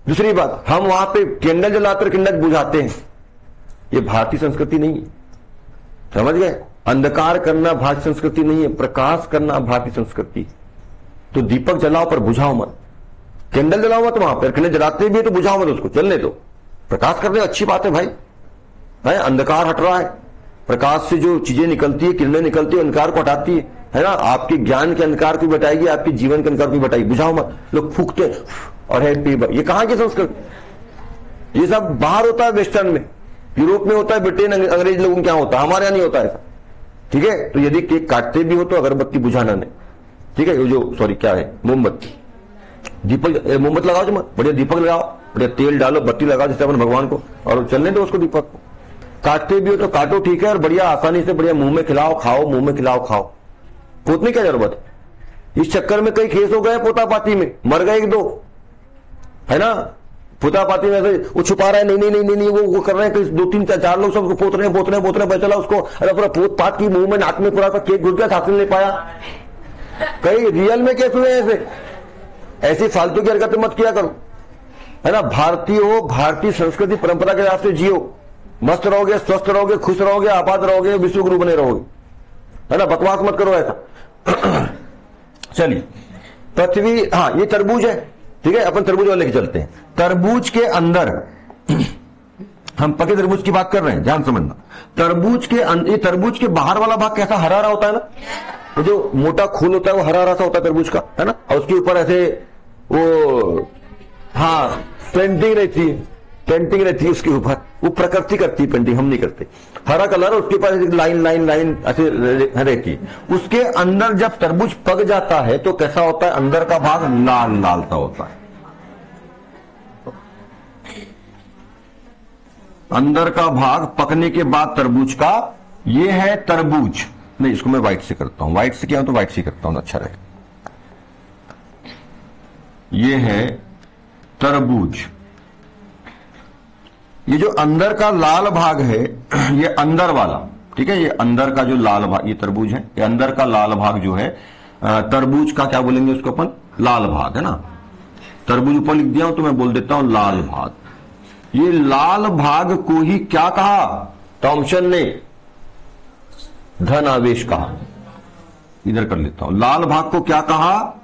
दूसरी बात, हम वहां पे कैंडल जलाकर किंडल बुझाते हैं, ये भारतीय संस्कृति नहीं है, समझ गए। अंधकार करना भारतीय संस्कृति नहीं है, प्रकाश करना भारतीय संस्कृति। तो दीपक जलाओ पर बुझाओ मत, कैंडल जलाओ मत, वहां पर कैंडल जलाते भी है तो बुझाओ मत उसको, चलने दो। प्रकाश करने अच्छी बात है भाई, है अंधकार हट रहा है, प्रकाश से जो चीजें निकलती है, किरणें निकलती है, अंधकार को हटाती है ना। आपके ज्ञान के अंधकार को बताएगी, आपके जीवन के अंधकार को बताएगी, बुझाओ मत। लोग फूकते और हैप्पी, ये कहां की संस्कृति? ये सब बाहर होता है, वेस्टर्न में, यूरोप में होता है, ब्रिटेन अंग्रेज लोगों में क्या होता है, हमारे यहां नहीं होता ऐसा, ठीक है। तो यदि केक काटते भी हो तो अगरबत्ती बुझाना नहीं, ठीक है। जो सॉरी क्या है, मोमबत्ती, दीपक, मोमबत्ती लगाओ, जो बढ़िया दीपक लगाओ, बढ़िया तेल डालो, बत्ती लगाओ जैसे अपन भगवान को, और चलने दो उसको दीपक को। काटते भी हो तो काटो, ठीक है, और बढ़िया आसानी से बढ़िया मुंह में खिलाओ, खाओ, मुंह में खिलाओ, खाओ। पोतने क्या जरूरत है? इस चक्कर में कई केस हो गए पोतापाती में, मर गए एक दो, है ना। पोतापाती में ऐसे वो छुपा रहा है, नहीं नहीं नहीं नहीं, वो कर रहे हैं, दो तीन चार लोग सब पोत रहे हैं, चला उसको, अरे पूरा पोत पात की मुंह में नाक में पूरा केक घुस गया, हाथ में नहीं पाया। कई रियल में केस हुए ऐसे, ऐसी फालतू की हरकतें मत किया करो, है ना। भारतीय हो, भारतीय संस्कृति परंपरा के हिसाब से जियो, मस्त रहोगे, स्वस्थ रहोगे, खुश रहोगे, आबाद रहोगे, विश्व गुरु बने रहोगे, है ना। बकवास मत करो ऐसा। चलिए, पृथ्वी, हाँ ये तरबूज है, ठीक है, अपन तरबूज वाले लेके चलते हैं। तरबूज के अंदर हम पके तरबूज की बात कर रहे हैं, ध्यान समझना। तरबूज के ये तरबूज के बाहर वाला भाग कैसा हरा हरा होता है ना, वो जो मोटा खून होता है वो हरा हरा सा होता है तरबूज का, है ना। और उसके ऊपर ऐसे वो, हाँ पेंटिंग रहती है, पेंटिंग रहती है उसके ऊपर, वो प्रकृति करती है पेंटिंग, हम नहीं करते। हरा कलर, उसके पास लाइन लाइन लाइन ऐसे रहती है। उसके अंदर जब तरबूज पक जाता है तो कैसा होता है? अंदर का भाग लाल लाल सा होता है, अंदर का भाग पकने के बाद तरबूज का, ये है तरबूज। नहीं, इसको मैं व्हाइट से करता हूं, व्हाइट से क्या हो तो व्हाइट से करता हूं, अच्छा रहेगा। ये है तरबूज। ये जो अंदर का लाल भाग है, ये अंदर वाला, ठीक है, ये अंदर का जो लाल भाग, ये तरबूज है, ये अंदर का लाल भाग जो है तरबूज का क्या बोलेंगे उसको अपन? लाल भाग, है ना। तरबूज ऊपर लिख दिया हूं तो मैं बोल देता हूं लाल भाग। ये लाल भाग को ही क्या कहा थॉमसन ने? धन आवेश कहा। इधर कर लेता हूं, लाल भाग को क्या कहा?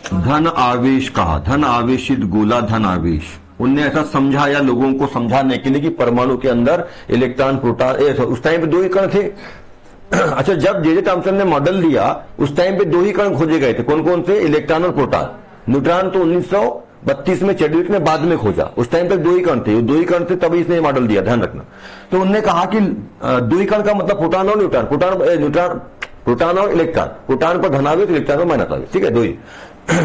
धन आवेश कहा। धन आवेशित गोला, धन आवेश। उनने ऐसा समझाया लोगों को समझाने के लिए कि परमाणु के अंदर इलेक्ट्रॉन, प्रोटॉन, उस टाइम पे दो ही कण थे। अच्छा, जब जे थॉमसन ने मॉडल दिया उस टाइम पे दो ही कण खोजे गए थे, कौन कौन से? इलेक्ट्रॉन और प्रोटॉन। न्यूट्रॉन तो 1932 में चैडविक ने बाद में खोजा, उस टाइम तक दो ही कण थे, दो ही कण थे तभी इसने मॉडल दिया, ध्यान रखना। तो उन्होंने कहा कि दो ही कण का मतलब प्रोटॉन और न्यूट्रॉन, प्रोटॉन और इलेक्ट्रॉन, प्रोटॉन पर धनावेश, इलेक्ट्रॉन पर माइनस आवेश, ठीक है, दो ही।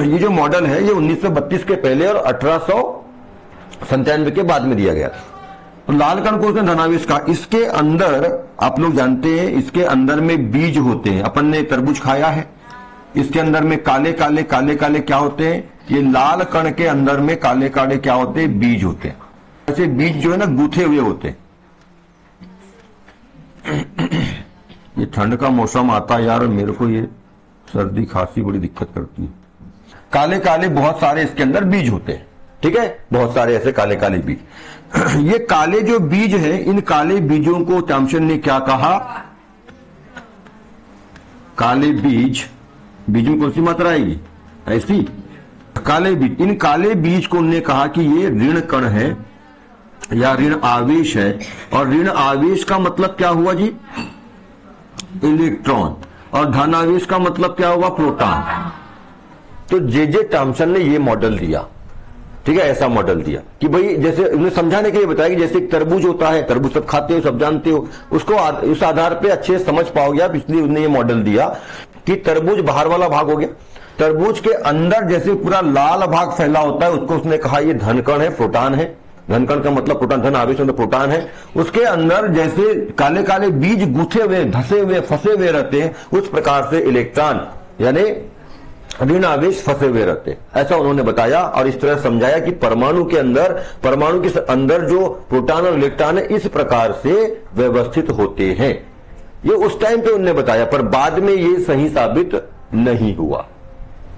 ये जो मॉडल है ये 1932 के पहले और 1897 के बाद में दिया गया था। तो लाल कण को उसने धनावेश कहा। इसके अंदर आप लोग जानते हैं, इसके अंदर में बीज होते हैं। अपन ने तरबूज खाया है, इसके अंदर में काले काले काले काले क्या होते हैं? ये लाल कण के अंदर में काले काले क्या होते हैं? बीज होते हैं। ऐसे बीज जो है ना गूथे हुए होते हैं। ये ठंड का मौसम आता है यार, मेरे को ये सर्दी खांसी बड़ी दिक्कत करती है। काले काले बहुत सारे इसके अंदर बीज होते हैं, ठीक है, बहुत सारे ऐसे काले काले बीज। ये काले जो बीज है, इन काले बीजों को थॉमसन ने क्या कहा? काले बीज, बीज में कौन सी मात्रा आएगी? ऐसी काले बीज। इन काले बीज को उन्होंने कहा कि ये ऋण कण है या ऋण आवेश है, और ऋण आवेश का मतलब क्या हुआ जी? इलेक्ट्रॉन, और धन आवेश का मतलब क्या हुआ? प्रोटॉन। तो जे थॉम्सन ने ये मॉडल दिया, ठीक है, ऐसा मॉडल दिया कि भाई जैसे उन्हें समझाने के लिए बताया कि जैसे एक तरबूज होता है, तरबूज सब खाते हो, सब जानते हो, उसको उस आधार पे अच्छे से समझ पाओगे आप, इसलिए उन्होंने ये मॉडल दिया कि तरबूज बाहर वाला भाग हो गया, तरबूज के अंदर जैसे पूरा लाल भाग फैला होता है उसको उसने कहा ये धनकण है, प्रोटॉन है। धनकण का मतलब प्रोटॉन, धन आवेश मतलब प्रोटॉन है। उसके अंदर जैसे काले काले बीज गूथे हुए, धसे हुए, फंसे हुए रहते हैं, उस प्रकार से इलेक्ट्रॉन यानी ऋण आवेश फंसे हुए रहते, ऐसा उन्होंने बताया। और इस तरह समझाया कि परमाणु के अंदर जो प्रोटॉन और इलेक्ट्रॉन है इस प्रकार से व्यवस्थित होते हैं। ये उस टाइम पे उन्होंने बताया, पर बाद में ये सही साबित नहीं हुआ।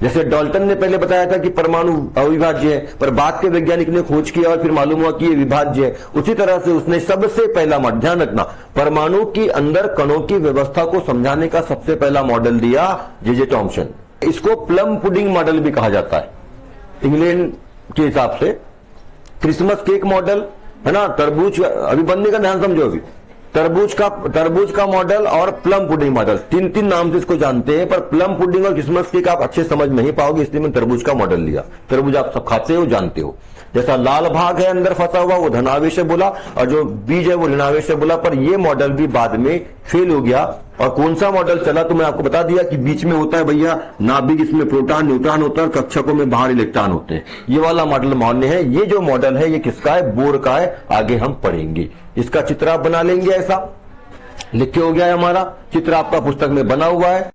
जैसे डाल्टन ने पहले बताया था कि परमाणु अविभाज्य है, पर बाद के वैज्ञानिक ने खोज किया और फिर मालूम हुआ कि ये विभाज्य है। उसी तरह से उसने सबसे पहला मॉडल, ध्यान रखना, परमाणु की अंदर कणों की व्यवस्था को समझाने का सबसे पहला मॉडल दिया जे थॉम्सन। इसको प्लम पुडिंग मॉडल भी कहा जाता है इंग्लैंड के हिसाब से। क्रिसमस केक मॉडल है ना, तरबूज अभी बनने का ध्यान समझो, अभी तरबूज का मॉडल और प्लम पुडिंग मॉडल, तीन नाम से इसको जानते हैं, पर प्लम पुडिंग और क्रिसमस केक आप अच्छे समझ नहीं पाओगे, इसलिए मैंने तरबूज का मॉडल लिया। तरबूज आप सब खाते हो, जानते हो। जैसा लाल भाग है अंदर फंसा हुआ वो धनावेश है बोला, और जो बीज है वो ऋणावेश है बोला, पर ये मॉडल भी बाद में फेल हो गया। और कौन सा मॉडल चला तो मैं आपको बता दिया कि बीच में होता है भैया नाभिक, इसमें प्रोटॉन न्यूट्रॉन होता है, और कक्षकों में बाहर इलेक्ट्रॉन होते हैं। ये वाला मॉडल मान्य है। ये जो मॉडल है ये किसका है? बोर का है। आगे हम पढ़ेंगे। इसका चित्र आप बना लेंगे, ऐसा लिखे हो गया है, हमारा चित्र आपका पुस्तक में बना हुआ है।